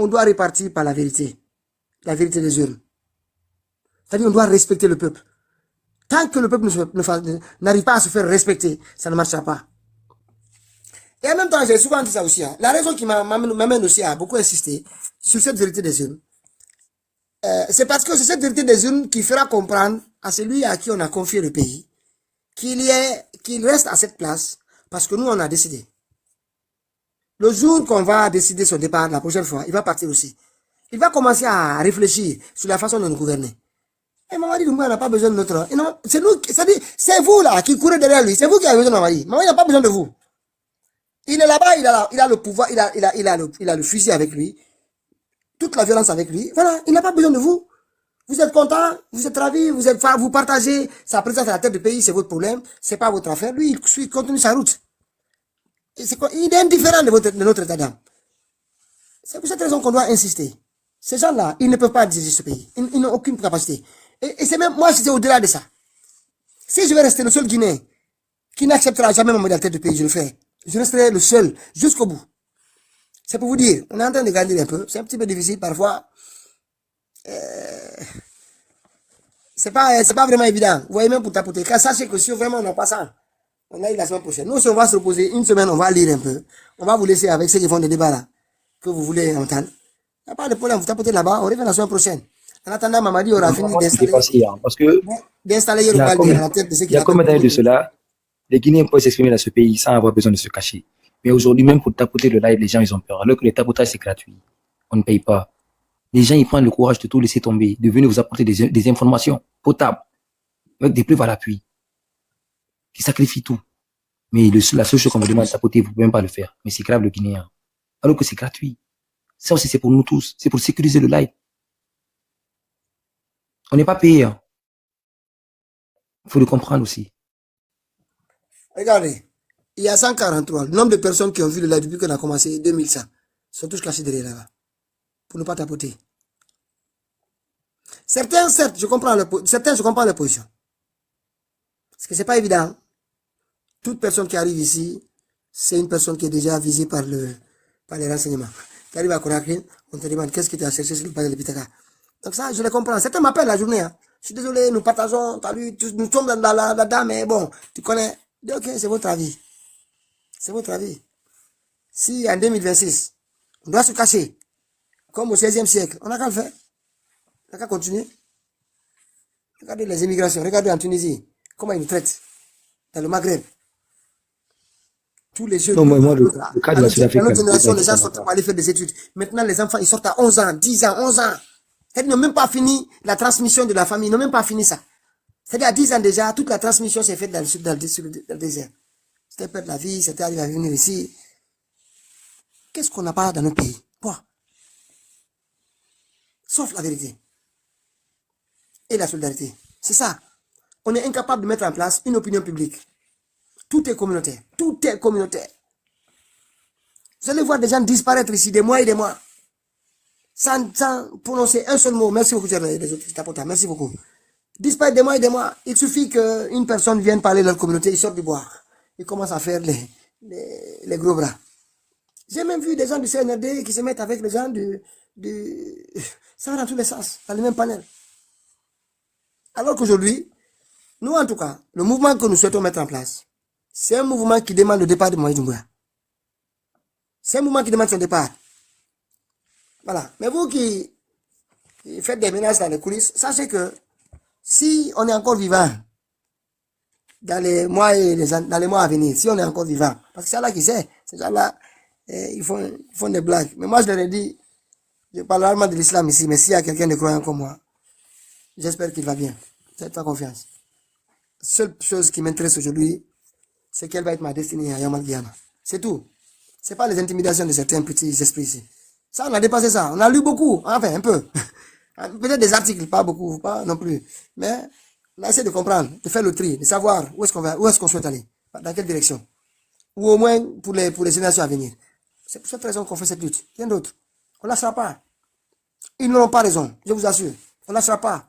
on doit répartir par la vérité des urnes. C'est-à-dire on doit respecter le peuple. Tant que le peuple n'arrive pas à se faire respecter, ça ne marchera pas. Et en même temps, j'ai souvent dit ça aussi. Hein. La raison qui m'amène aussi à beaucoup insister sur cette vérité des urnes, c'est parce que c'est cette vérité des urnes qui fera comprendre à celui à qui on a confié le pays qu'il reste à cette place parce que nous, on a décidé. Le jour qu'on va décider son départ, la prochaine fois, il va partir aussi. Il va commencer à réfléchir sur la façon de nous gouverner. Et Mamadi Doumbouya n'a pas besoin de notre... C'est nous, c'est vous là qui courez derrière lui. C'est vous qui avez besoin de Mamadi. Mamadi n'a pas besoin de vous. Il est là-bas, il a le pouvoir, il a le fusil avec lui. Toute la violence avec lui. Voilà, il n'a pas besoin de vous. Vous êtes content, vous êtes ravis, vous partagez sa présence à la tête du pays, c'est votre problème. C'est pas votre affaire. Lui, il continue sa route. Il est indifférent de notre état d'âme. C'est pour cette raison qu'on doit insister. Ces gens-là, ils ne peuvent pas diriger ce pays. Ils n'ont aucune capacité. Et c'est même, moi, c'est au-delà de ça. Si je vais rester le seul Guinéen qui n'acceptera jamais ma modalité de pays, je le ferai. Je resterai le seul jusqu'au bout. C'est pour vous dire, on est en train de grandir un peu. C'est un petit peu difficile parfois. C'est pas vraiment évident. Vous voyez, même pour tapoter. Car sachez que si vraiment on n'a pas ça, on a eu la semaine prochaine. Nous, si on va se reposer une semaine, on va lire un peu. On va vous laisser avec ceux qui font des débats là, que vous voulez entendre. Il n'y a pas de problème, vous tapotez là-bas, on revient la semaine prochaine. En attendant, Mamadi aura fini d'installer Yorubaldi à la tête de ceux qui... Il y a combien d'années de cela, les Guinéens peuvent s'exprimer dans ce pays sans avoir besoin de se cacher. Mais aujourd'hui, même pour tapoter le live, les gens, ils ont peur. Alors que le tapotage, c'est gratuit. On ne paye pas. Les gens, ils prennent le courage de tout laisser tomber, de venir vous apporter des informations potables, avec des preuves à l'appui, qui sacrifient tout. Mais la seule chose qu'on vous demande de tapoter, vous ne pouvez même pas le faire. Mais c'est grave, le Guinéen. Alors que c'est gratuit. Ça aussi, c'est pour nous tous. C'est pour sécuriser le live. On n'est pas payé. Hein. Il faut le comprendre aussi. Regardez, il y a 143. Le nombre de personnes qui ont vu le live depuis qu'on a commencé, 2100, sont tous cachés derrière là-bas. Pour ne pas tapoter. Certains, certes, je comprends leur position. Parce que c'est pas évident. Toute personne qui arrive ici, c'est une personne qui est déjà visée par les renseignements. Tu arrives à Conakry, on te demande qu'est-ce que tu as cherché sur le palais de Pitaka. Donc ça, je les comprends. Certains m'appellent la journée. Hein. Je suis désolé, nous partageons, nous sommes là-dedans, mais bon, tu connais. Ok, c'est votre avis. C'est votre avis. Si en 2026, on doit se cacher, comme au 16e siècle, on n'a qu'à le faire. On n'a qu'à continuer. Regardez les immigrations, regardez en Tunisie, comment ils nous traitent. Dans le Maghreb. Tous les jeunes. Non, moi, le cas de la Sud-Afrique. Dans notre génération, les gens sortent pour aller faire des études. Maintenant, les enfants, ils sortent à 11 ans, 10 ans, 11 ans. Ils n'ont même pas fini la transmission de la famille, ils n'ont même pas fini ça. C'est-à-dire à 10 ans déjà, toute la transmission s'est faite dans le désert. C'était perdre la vie, c'était arrivé à venir ici. Qu'est-ce qu'on n'a pas dans nos pays? Quoi? Sauf la vérité. Et la solidarité. C'est ça. On est incapable de mettre en place une opinion publique. Tout est communautaire. Tout est communautaire. Vous allez voir des gens disparaître ici des mois et des mois. Sans prononcer un seul mot. Merci beaucoup, merci beaucoup. Disparaître des mois et des mois. Il suffit qu'une personne vienne parler de leur communauté, ils sortent du bois. Ils commencent à faire les gros bras. J'ai même vu des gens du CNRD qui se mettent avec les gens ça va dans tous les sens, dans le même panel. Alors qu'aujourd'hui, nous en tout cas, le mouvement que nous souhaitons mettre en place, c'est un mouvement qui demande le départ de Mamadi Doumbouya. C'est un mouvement qui demande son départ. Voilà. Mais vous qui faites des menaces dans les coulisses, sachez que si on est encore vivant dans les mois à venir, si on est encore vivant, parce que c'est là qui sait, ces gens-là, ils font des blagues. Mais moi, je leur ai dit, je parle rarement de l'islam ici, mais s'il y a quelqu'un de croyant comme moi, j'espère qu'il va bien. Faites-moi confiance. La seule chose qui m'intéresse aujourd'hui, c'est quelle va être ma destinée à Yamal Guyana. C'est tout. C'est pas les intimidations de certains petits esprits ici. Ça, on a dépassé ça. On a lu beaucoup, enfin, un peu. Peut-être des articles, pas beaucoup, pas non plus. Mais on a essayé de comprendre, de faire le tri, de savoir où est-ce qu'on souhaite aller, dans quelle direction. Ou au moins pour les générations à venir. C'est pour cette raison qu'on fait cette lutte. Rien d'autre. On ne lâchera pas. Ils n'auront pas raison, je vous assure. On ne lâchera pas.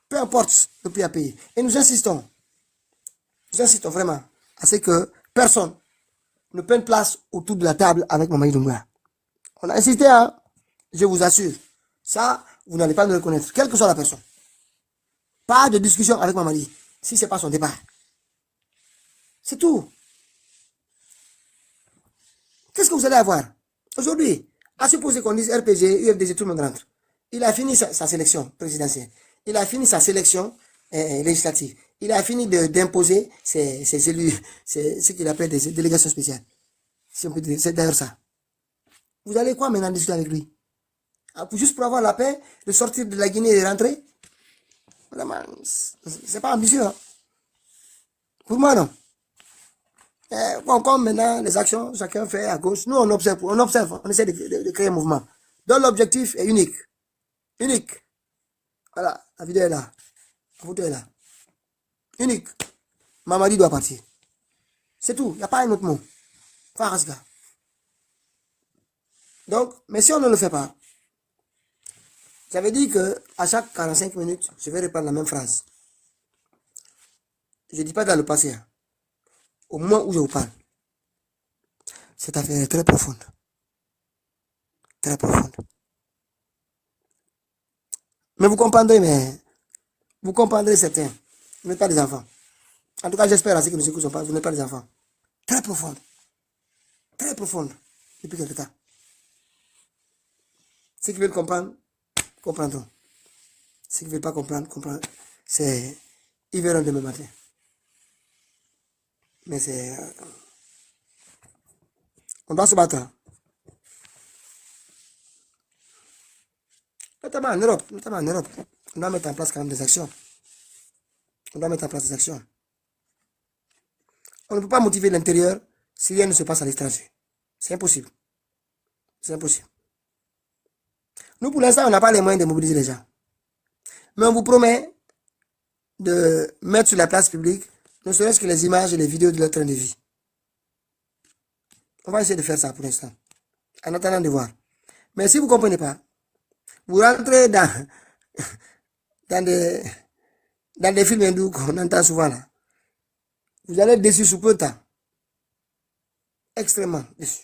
Peu importe le prix à payer. Et nous insistons vraiment à ce que personne ne prenne place autour de la table avec Mamadi Doumbouya. On a insisté, hein. Je vous assure. Ça, vous n'allez pas me reconnaître, quelle que soit la personne. Pas de discussion avec Mamadi, si ce n'est pas son départ. C'est tout. Qu'est-ce que vous allez avoir? Aujourd'hui, à supposer qu'on dise RPG, UFDG, tout le monde rentre. Il a fini sa sélection présidentielle. Il a fini sa sélection législative. Il a fini d'imposer ses élus, ce qu'il appelle des délégations spéciales. Si on peut dire, c'est d'ailleurs ça. Vous allez quoi maintenant discuter avec lui? Juste pour avoir la paix, de sortir de la Guinée et de rentrer? Vraiment, c'est pas ambitieux. Hein? Pour moi, non. Comme maintenant, les actions, chacun fait à gauche. Nous, on observe, on essaie de créer un mouvement. Donc, l'objectif est unique. Unique. Voilà, la vidéo est là. La photo est là. Unique. Mamadi doit partir. C'est tout. Il n'y a pas un autre mot. Farasga. Donc, mais si on ne le fait pas, ça veut dire que à chaque 45 minutes, je vais répondre la même phrase. Je ne dis pas dans le passé. Hein. Au moment où je vous parle, cette affaire est très profonde. Très profonde. Mais vous comprendrez certains. Vous n'êtes pas des enfants. En tout cas, j'espère à ceux qui nous écoutent, vous n'êtes pas des enfants. Très profonde. Très profonde. Depuis quelque temps. Ceux qui veulent comprendre, comprendront. Ceux qui ne veulent pas comprendre, comprendre. Ils verront demain matin. Mais c'est... on doit se battre. Notamment en Europe. On doit mettre en place quand même des actions. On ne peut pas motiver l'intérieur si rien ne se passe à l'étranger. C'est impossible. Nous, pour l'instant, on n'a pas les moyens de mobiliser les gens. Mais on vous promet de mettre sur la place publique ne serait-ce que les images et les vidéos de leur train de vie. On va essayer de faire ça pour l'instant. En attendant de voir. Mais si vous ne comprenez pas, vous rentrez dans des films hindous qu'on entend souvent là. Vous allez être déçu sous peu de temps. Extrêmement déçu.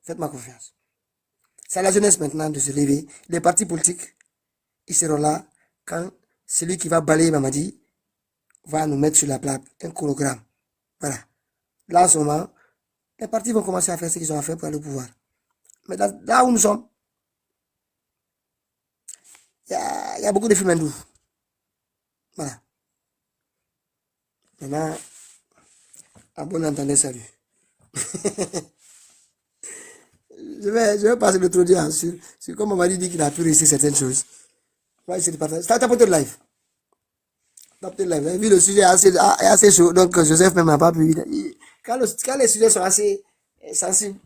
Faites-moi confiance. C'est à la jeunesse maintenant de se lever. Les partis politiques, ils seront là quand celui qui va balayer Mamadi va nous mettre sur la plaque un chronogramme. Voilà. Là, en ce moment, les partis vont commencer à faire ce qu'ils ont à faire pour aller au pouvoir. Mais là où nous sommes, il y a beaucoup de films hindous. Voilà. Maintenant, à bon entendeur, salut. je vais passer l'autre dia sur comme on m'a dit qu'il a pu réussir certaines choses. On va essayer de partager. C'est un tapoteur de live. Vous avez vu, le sujet est assez chaud, donc Joseph même n'a pas pu. Quand les sujets sont assez sensibles,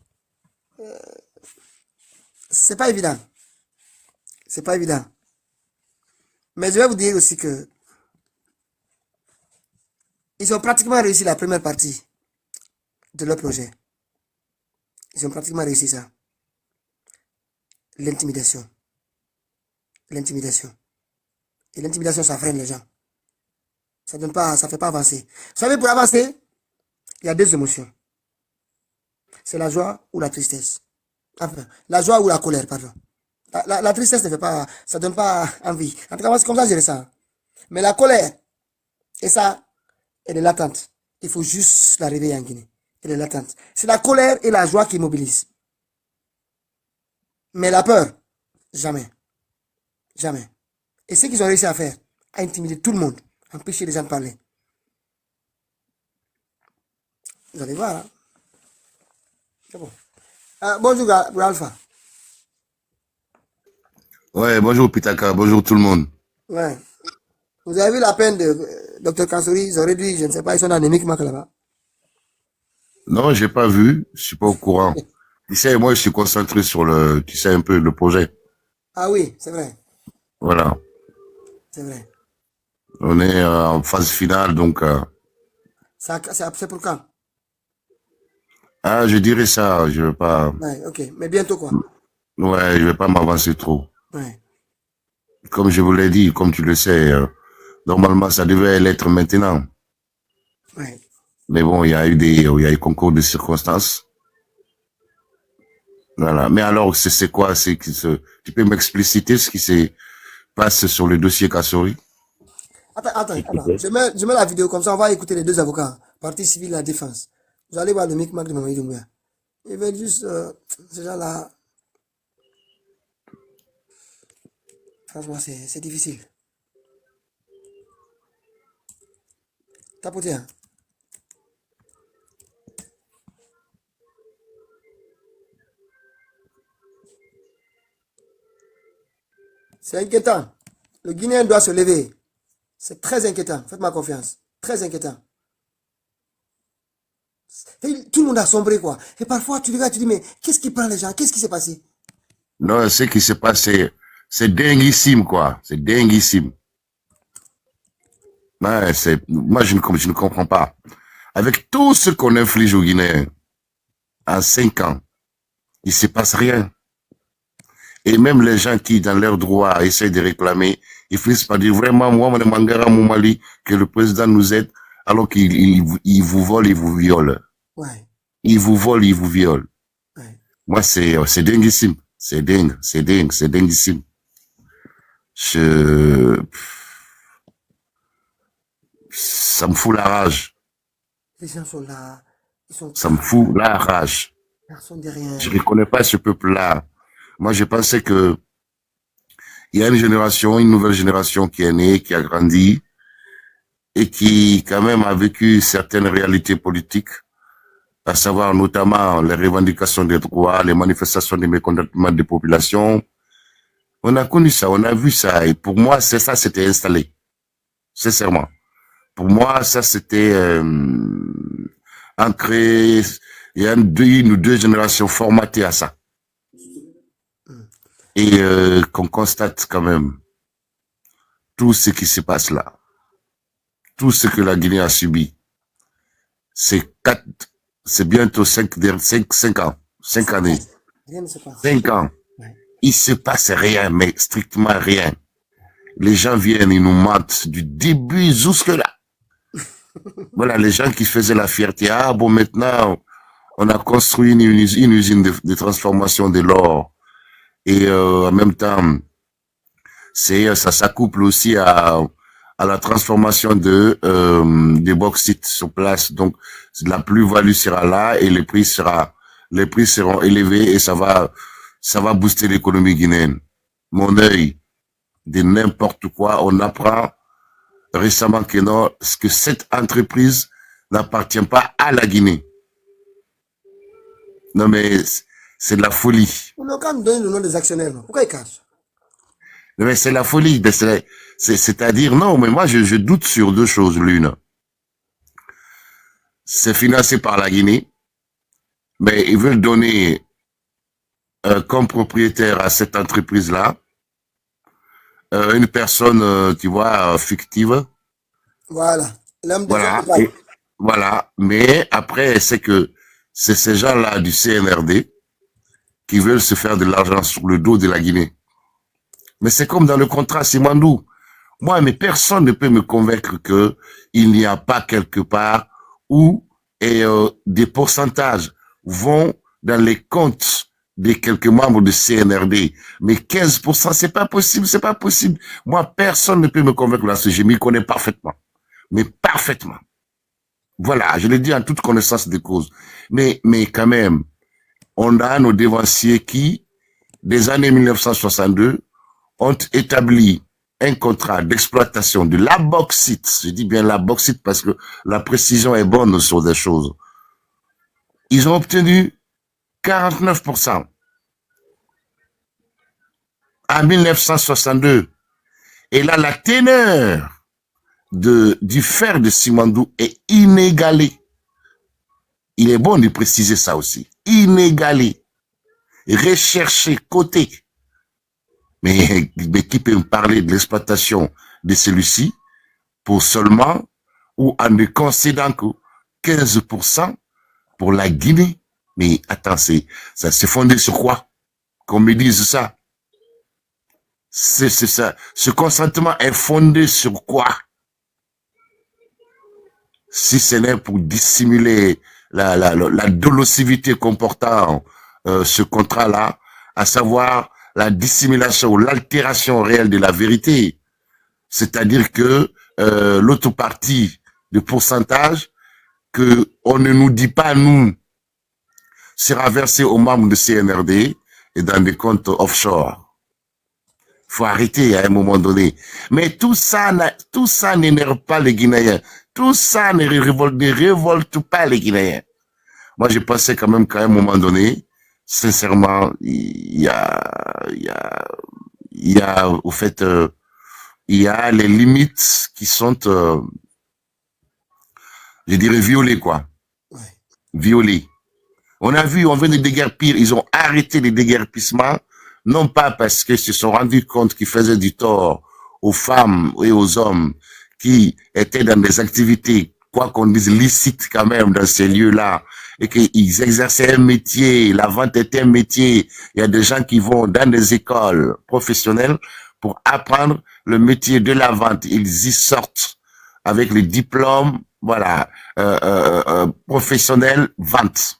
c'est pas évident. Mais je vais vous dire aussi que ils ont pratiquement réussi la première partie de leur projet. Ils ont pratiquement réussi ça. L'intimidation. Et l'intimidation, ça freine les gens. Ça fait pas avancer. Vous savez, pour avancer, il y a deux émotions. C'est la joie ou la tristesse. Enfin, la joie ou la colère, pardon. La tristesse ne fait pas, ça donne pas envie. En tout cas, c'est comme ça que je ressens. Mais la colère, et ça, elle est latente. Il faut juste la réveiller en Guinée. Elle est latente. C'est la colère et la joie qui mobilisent. Mais la peur, jamais. Et ce qu'ils ont réussi à faire, à intimider tout le monde, empêcher les gens de parler. Vous allez voir. Hein? C'est bon. Bonjour, Alpha. Ouais, bonjour Pitaka, bonjour tout le monde. Ouais. Vous avez vu la peine de Dr Kansori, ils ont réduit, je ne sais pas, ils sont anémiques là-bas. Non, j'ai pas vu, je suis pas au courant. Tu sais, moi je suis concentré sur un peu le projet. Ah oui, c'est vrai. Voilà. C'est vrai. On est en phase finale, donc... c'est pour quand? Ah, je dirais ça, je vais pas... Ouais, ok, mais bientôt quoi? Ouais, je vais pas m'avancer trop. Ouais. Comme je vous l'ai dit, comme tu le sais, normalement ça devait l'être maintenant. Ouais. Mais bon, il y a eu concours de circonstances. Voilà. Mais alors, c'est quoi? Tu peux m'expliciter ce qui se passe sur le dossier Kassori? Attends. Je mets la vidéo comme ça, on va écouter les deux avocats. Partie civile, la défense. Vous allez voir le micmac de Mamadou Doumbouya. Ils veulent juste, ces gens-là, franchement, c'est difficile. Tapotez, hein. C'est inquiétant. Le Guinéen doit se lever. C'est très inquiétant. Faites-moi confiance. Très inquiétant. Et tout le monde a sombré, quoi. Et parfois, tu regardes, tu dis, mais qu'est-ce qui prend les gens? Qu'est-ce qui s'est passé? Non, ce qui se passe, c'est dinguissime, quoi. C'est dinguissime. Ouais, moi, je ne comprends pas. Avec tout ce qu'on inflige aux Guinéens, en 5 ans, il se passe rien. Et même les gens qui, dans leurs droits, essayent de réclamer, ils finissent par dire vraiment, moi, mon Mangara, mon Mali, que le président nous aide, alors qu'il vous vole, il vous viole. Ouais. Il vous vole, il vous viole. Ouais. Moi, c'est dinguissime. C'est dinguissime. Ça me fout la rage. Les gens sont là. Ils sont Ça me fout la rage. personne derrière. Je ne reconnais pas ce peuple-là. Moi, je pensais que il y a une nouvelle génération qui est née, qui a grandi et qui, quand même, a vécu certaines réalités politiques, à savoir notamment les revendications des droits, les manifestations de mécontentement des populations. On a connu ça, on a vu ça. Et pour moi, c'était installé. Sincèrement. Pour moi, ça, c'était ancré. Il y a une ou deux générations formatées à ça. Et qu'on constate quand même tout ce qui se passe là. Tout ce que la Guinée a subi. C'est bientôt 5 ans. 5 années. Rien ne se passe. 5 ans. Ouais. Il se passe rien, mais strictement rien. Les gens viennent, ils nous mentent du début jusque-là. Voilà, les gens qui faisaient la fierté. Ah bon, maintenant, on a construit une usine de transformation de l'or. Et en même temps, ça s'accouple aussi à la transformation des bauxites sur place. Donc, la plus-value sera là et les prix seront élevés et ça va booster l'économie guinéenne. Mon œil, de n'importe quoi, on apprend récemment que non, que cette entreprise n'appartient pas à la Guinée. Non mais, c'est de la folie. On n'a qu'à nous donner le nom des actionnaires. Non? Pourquoi ils cachent? Non mais c'est la folie. C'est-à-dire, non, mais moi je doute sur deux choses. L'une, c'est financé par la Guinée, mais ils veulent donner comme propriétaire à cette entreprise-là une personne, tu vois, fictive. Voilà. L'homme des Voilà. hommes. Voilà. Mais après, c'est que c'est ces gens-là du CNRD qui veulent se faire de l'argent sur le dos de la Guinée. Mais c'est comme dans le contrat Simandou. Moi, mais personne ne peut me convaincre que il n'y a pas quelque part où des pourcentages vont dans les comptes des quelques membres de CNRD. Mais 15%, c'est pas possible, c'est pas possible. Moi, personne ne peut me convaincre là-dessus. Je m'y connais parfaitement. Mais parfaitement. Voilà, je le dis en toute connaissance de cause. Mais quand même, on a nos devanciers qui, des années 1962, ont établi un contrat d'exploitation de la bauxite. Je dis bien la bauxite parce que la précision est bonne sur des choses. Ils ont obtenu 49% en 1962. Et là, la teneur du fer de Simandou est inégalée. Il est bon de préciser ça aussi. Inégalé. Recherché, coté. Mais qui peut me parler de l'exploitation de celui-ci pour seulement, ou en ne concédant que 15% pour la Guinée? Mais attends, ça s'est fondé sur quoi? Qu'on me dise ça. C'est ça. Ce consentement est fondé sur quoi? Si ce n'est pour dissimuler la dolosivité comportant ce contrat-là, à savoir la dissimulation ou l'altération réelle de la vérité. C'est-à-dire que l'autre partie de pourcentage que on ne nous dit pas, nous, sera versé aux membres de CNRD et dans des comptes offshore. Faut arrêter à un moment donné. Mais tout ça n'énerve pas les Guinéens. Tout ça ne révolte pas les Guinéens. Moi, je pensais quand même qu'à un moment donné, sincèrement, il y a, au fait, il y a les limites qui sont, je dirais, violées, quoi. Ouais. Violées. On a vu, on vient de déguerpir, ils ont arrêté les déguerpissements, non pas parce qu'ils se sont rendus compte qu'ils faisaient du tort aux femmes et aux hommes qui étaient dans des activités, quoi qu'on dise, licites quand même dans ces lieux-là, et qu'ils exerçaient un métier, la vente était un métier. Il y a des gens qui vont dans des écoles professionnelles pour apprendre le métier de la vente. Ils y sortent avec les diplômes, voilà, professionnels, vente.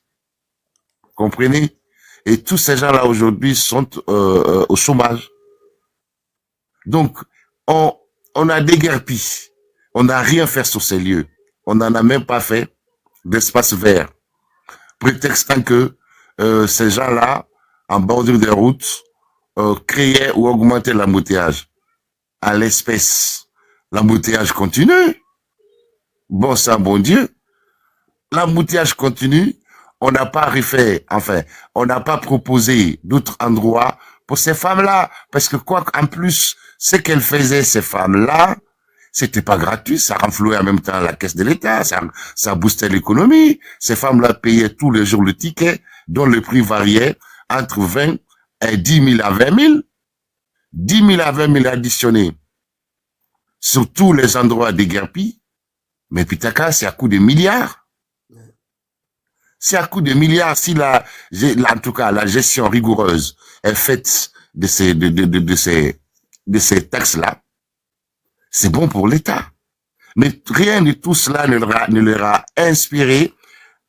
Comprenez? Et tous ces gens-là aujourd'hui sont au chômage. Donc, on a déguerpi. On n'a rien fait sur ces lieux. On n'en a même pas fait d'espace vert. Prétextant que ces gens-là, en bordure des routes, créaient ou augmentaient l'embouteillage. À l'espèce, l'embouteillage continue. Bon sang, bon Dieu. L'embouteillage continue. On n'a pas refait, enfin, on n'a pas proposé d'autres endroits pour ces femmes-là. Parce que quoi qu'en plus, ce qu'elles faisaient, ces femmes-là, c'était pas gratuit, ça renflouait en même temps la caisse de l'État, ça boostait l'économie. Ces femmes-là payaient tous les jours le ticket, dont le prix variait entre 20 et 10 000 à 20 000. 10 000 à 20 000 additionnés sur tous les endroits déguerpis. Mais Pitaka, c'est à coup de milliards. C'est à coup de milliards si en tout cas, la gestion rigoureuse est faite de ces taxes-là. C'est bon pour l'État. Mais rien de tout cela ne leur a inspiré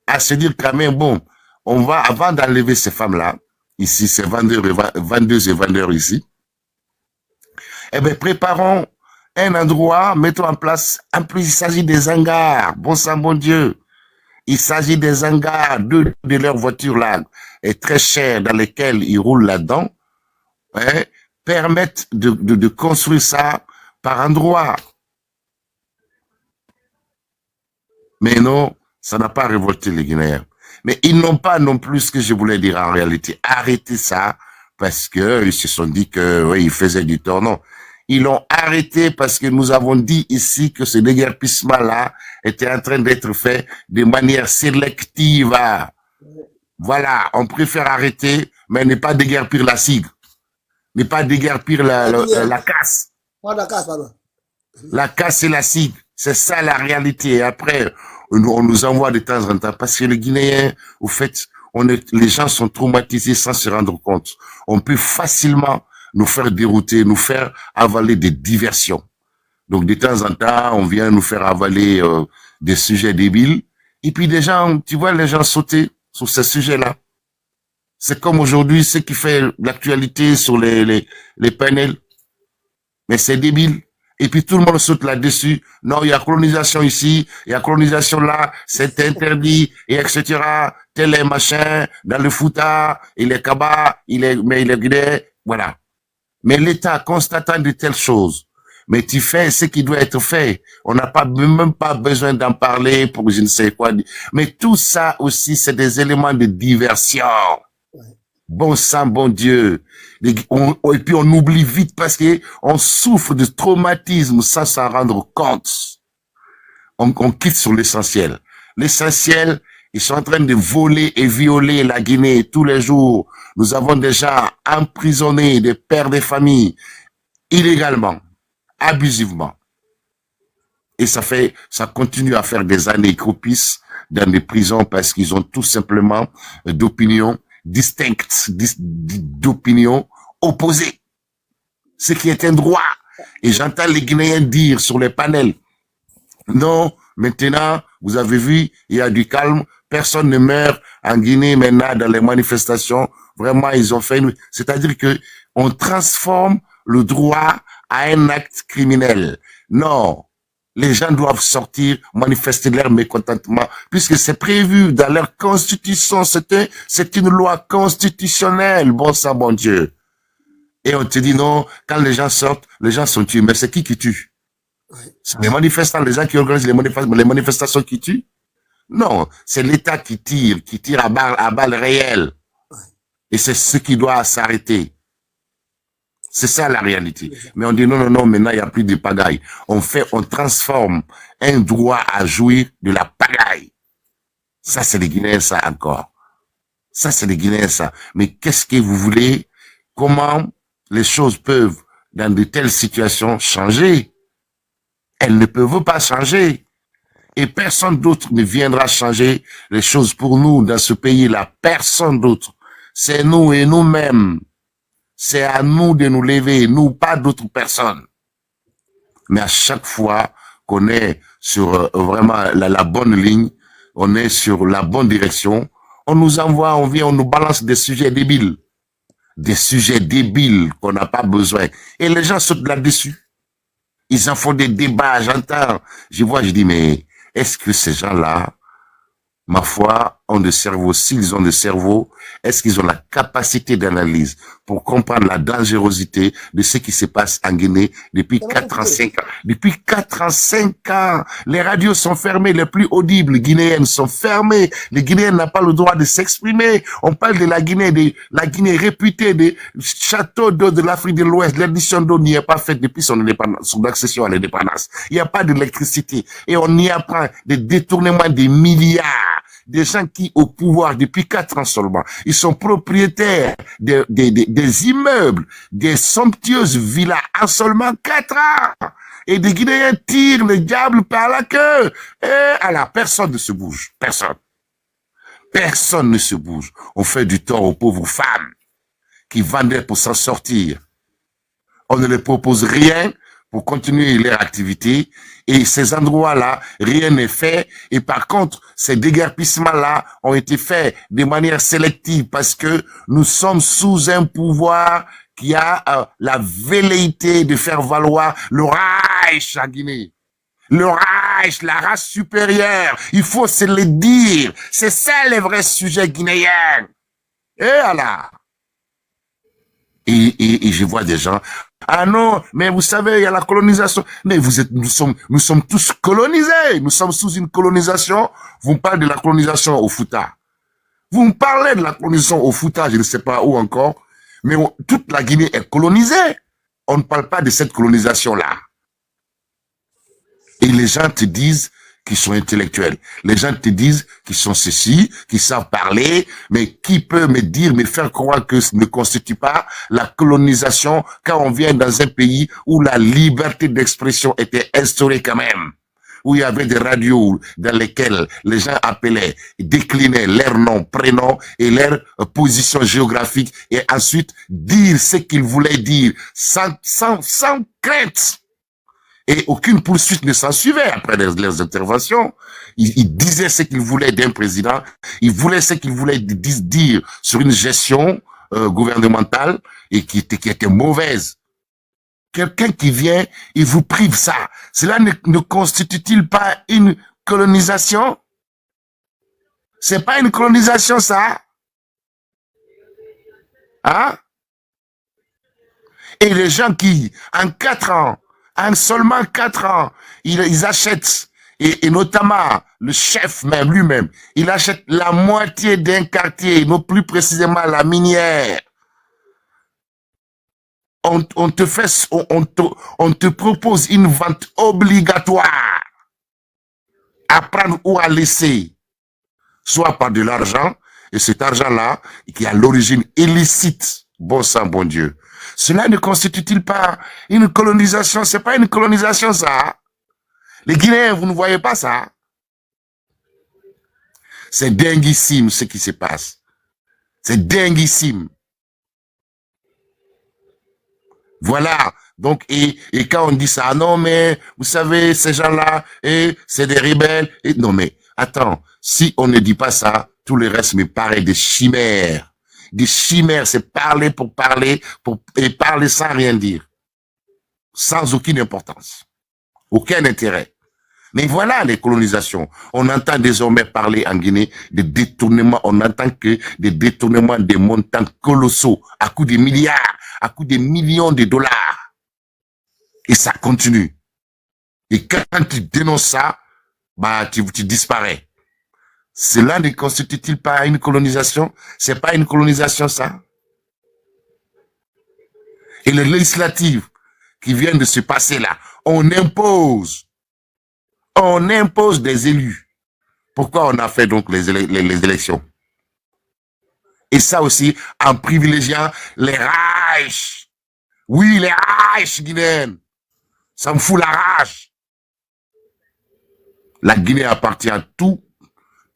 à se dire quand même, bon, on va, avant d'enlever ces femmes-là, ici, ces vendeuses et vendeurs ici, eh bien, préparons un endroit, mettons en place, en plus, il s'agit des hangars, bon sang, bon Dieu. Il s'agit des hangars, deux de leurs voitures là, et très chères, dans lesquelles ils roulent là-dedans, hein, permettent de construire ça par endroits. Mais non, ça n'a pas révolté les Guinéens. Mais ils n'ont pas non plus ce que je voulais dire en réalité. Arrêtez ça, parce que ils se sont dit que, oui, ils faisaient du tort. Non. Ils l'ont arrêté parce que nous avons dit ici que ce déguerpissement-là était en train d'être fait de manière sélective. Voilà, on préfère arrêter, mais ne pas déguerpir la cigue. Ne pas déguerpir la casse. Pas la casse, pardon. La casse et la cigue. C'est ça la réalité. Et après, on nous envoie de temps en temps. Parce que les Guinéens, au fait, les gens sont traumatisés sans se rendre compte. On peut facilement nous faire dérouter, nous faire avaler des diversions. Donc, de temps en temps, on vient nous faire avaler des sujets débiles. Et puis, des gens, tu vois les gens sauter sur ces sujets-là. C'est comme aujourd'hui, ce qui fait l'actualité sur les panels. Mais c'est débile. Et puis, tout le monde saute là-dessus. Non, il y a colonisation ici, il y a colonisation là, c'est interdit, et etc. Tel est machin, dans le Fouta, il est Kaba, mais il est Guinée, voilà. Mais l'État, constatant de telles choses, mais tu fais ce qui doit être fait. On n'a même pas besoin d'en parler pour je ne sais quoi. Mais tout ça aussi, c'est des éléments de diversion. Bon sang, bon Dieu. Et puis on oublie vite parce que on souffre de traumatisme sans s'en rendre compte. On quitte sur l'essentiel. L'essentiel, ils sont en train de voler et violer la Guinée tous les jours. Nous avons déjà emprisonné des pères de famille illégalement, abusivement. Et ça continue à faire des années croupissent dans des prisons parce qu'ils ont tout simplement d'opinions distinctes, d'opinions opposées. Ce qui est un droit. Et j'entends les Guinéens dire sur les panels, non, maintenant, vous avez vu, il y a du calme, personne ne meurt en Guinée maintenant dans les manifestations, vraiment ils ont fait c'est-à-dire que on transforme le droit à un acte criminel. Non. Les gens doivent sortir, manifester leur mécontentement, puisque c'est prévu dans leur constitution. C'est une loi constitutionnelle, bon sang, bon Dieu. Et on te dit non, quand les gens sortent, les gens sont tués. Mais c'est qui tue? C'est les manifestants, les gens qui organisent les manifestations qui tuent? Non, c'est l'État qui tire à balles réelles. Et c'est ce qui doit s'arrêter. C'est ça la réalité. Mais on dit non, maintenant il n'y a plus de pagaille. On transforme un droit à jouir de la pagaille. Ça, c'est les Guinéens, ça encore. Ça, c'est les Guinéens, ça. Mais qu'est-ce que vous voulez? Comment les choses peuvent, dans de telles situations, changer? Elles ne peuvent pas changer. Et personne d'autre ne viendra changer les choses pour nous dans ce pays-là. Personne d'autre. C'est nous et nous-mêmes. C'est à nous de nous lever, nous, pas d'autres personnes. Mais à chaque fois qu'on est sur vraiment la bonne ligne, on est sur la bonne direction, on nous envoie, on vient, on nous balance des sujets débiles. Des sujets débiles qu'on n'a pas besoin. Et les gens sautent là-dessus. Ils en font des débats, j'entends. Je dis, mais est-ce que ces gens-là, ma foi, ont de cerveau? S'ils ont de cerveau, est-ce qu'ils ont la capacité d'analyse pour comprendre la dangerosité de ce qui se passe en Guinée depuis 4 ans, 5 ans? Depuis 4 ans, 5 ans, les radios sont fermées, les plus audibles guinéennes sont fermées. Les Guinéens n'ont pas le droit de s'exprimer. On parle de la Guinée réputée des châteaux d'eau de l'Afrique de l'Ouest. L'édition d'eau n'y est pas faite depuis son accession à l'indépendance. Il n'y a pas d'électricité. Et on y apprend des détournements des milliards. Des gens qui, au pouvoir depuis 4 ans seulement, ils sont propriétaires des immeubles, des somptueuses villas en seulement 4 ans. Et des Guinéens tirent le diable par la queue. Et alors, personne ne se bouge. Personne. Personne ne se bouge. On fait du tort aux pauvres femmes qui vendaient pour s'en sortir. On ne leur propose rien pour continuer leur activité. Et ces endroits-là, rien n'est fait. Et par contre, ces déguerpissements-là ont été faits de manière sélective parce que nous sommes sous un pouvoir qui a la velléité de faire valoir le Reich en Guinée. Le Reich, la race supérieure. Il faut se le dire. C'est ça le vrai sujet guinéen. Et alors? Et je vois des gens, ah non, mais vous savez, il y a la colonisation. Mais nous sommes tous colonisés. Nous sommes sous une colonisation. Vous me parlez de la colonisation au Fouta. Vous me parlez de la colonisation au Fouta, je ne sais pas où encore. Mais toute la Guinée est colonisée. On ne parle pas de cette colonisation-là. Et les gens te disent qu'ils sont intellectuels. Les gens te disent qu'ils sont ceci, qu'ils savent parler, mais qui peut me faire croire que ce ne constitue pas la colonisation quand on vient dans un pays où la liberté d'expression était instaurée quand même, où il y avait des radios dans lesquelles les gens appelaient, déclinaient leur nom, prénom et leur position géographique et ensuite dire ce qu'ils voulaient dire sans crainte. Et aucune poursuite ne s'en suivait après leurs interventions. Ils disaient ce qu'ils voulaient d'un président. Ils voulaient ce qu'ils voulaient dire sur une gestion gouvernementale et qui était mauvaise. Quelqu'un qui vient et vous prive ça, cela ne constitue-t-il pas une colonisation? C'est pas une colonisation, ça? Hein? Et les gens qui, en 4 ans, en seulement 4 ans, ils achètent, et notamment le chef même lui-même, il achète la moitié d'un quartier, non plus précisément la minière. On te propose une vente obligatoire à prendre ou à laisser, soit par de l'argent, et cet argent-là, qui est à l'origine illicite, bon sang, bon Dieu. Cela ne constitue-t-il pas une colonisation? C'est pas une colonisation, ça. Les Guinéens, vous ne voyez pas ça? C'est dinguissime ce qui se passe. C'est dinguissime. Voilà. Donc, et quand on dit ça, non, mais, vous savez, ces gens-là, c'est des rebelles. Non, mais, attends, si on ne dit pas ça, Tout le reste me paraît des chimères. Des chimères, c'est parler pour parler, et parler sans rien dire. Sans aucune importance. Aucun intérêt. Mais voilà les colonisations. On entend désormais parler en Guinée de détournements. On n'entend que des détournements des montants colossaux à coups de milliards, à coups de millions de dollars. Et ça continue. Et quand tu dénonces ça, bah, tu disparais. Cela ne constitue-t-il pas une colonisation? C'est pas une colonisation, ça? Et les législatives qui viennent de se passer là, on impose des élus. Pourquoi on a fait donc les élections? Et ça aussi, en privilégiant les Reich. Oui, les Reich guinéennes. Ça me fout la rage. La Guinée appartient à toutes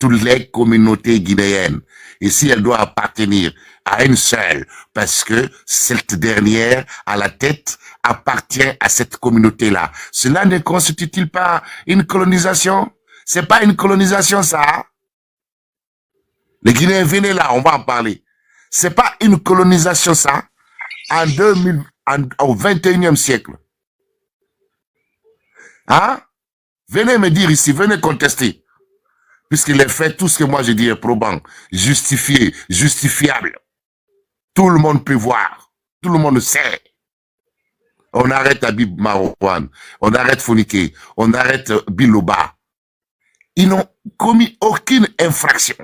les communautés guinéennes. Et si elle doit appartenir à une seule, parce que cette dernière, à la tête, appartient à cette communauté-là, cela ne constitue-t-il pas une colonisation? C'est pas une colonisation, ça? Les Guinéens, venez là, on va en parler. C'est pas une colonisation, ça? Au 21e siècle. Hein? Venez me dire ici, venez contester. Puisqu'il est fait, tout ce que moi je dis est probant, justifié, justifiable. Tout le monde peut voir. Tout le monde sait. On arrête Habib Marouane, on arrête Fonike, on arrête Biloba. Ils n'ont commis aucune infraction.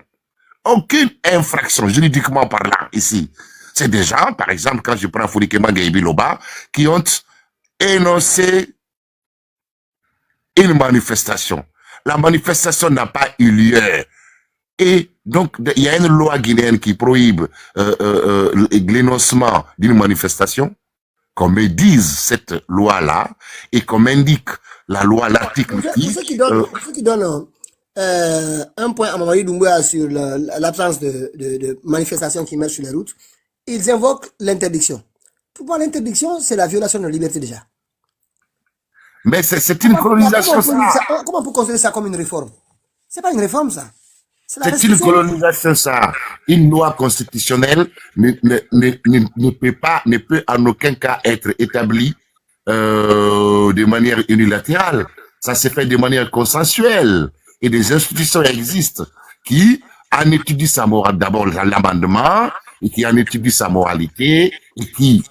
Aucune infraction, juridiquement parlant, ici. C'est des gens, par exemple, quand je prends Fonike Manga et Biloba, qui ont énoncé une manifestation. La manifestation n'a pas eu lieu. Et donc, il y a une loi guinéenne qui prohibe l'énoncement d'une manifestation, comme ils disent cette loi-là, et comme indique la loi, l'article Ceux qui donnent un point à Mamadi Doumbouya sur l'absence de manifestations qui mettent sur les routes, ils invoquent l'interdiction. Pour moi, l'interdiction, c'est la violation de la liberté déjà. Mais c'est une colonisation, ça. Comment on peut considérer ça comme une réforme? C'est pas une réforme, ça. C'est une colonisation, ça. Une loi constitutionnelle ne peut en aucun cas être établie de manière unilatérale. Ça se fait de manière consensuelle. Et des institutions existent qui en étudient sa morale, d'abord l'amendement, et qui en étudient sa moralité, et qui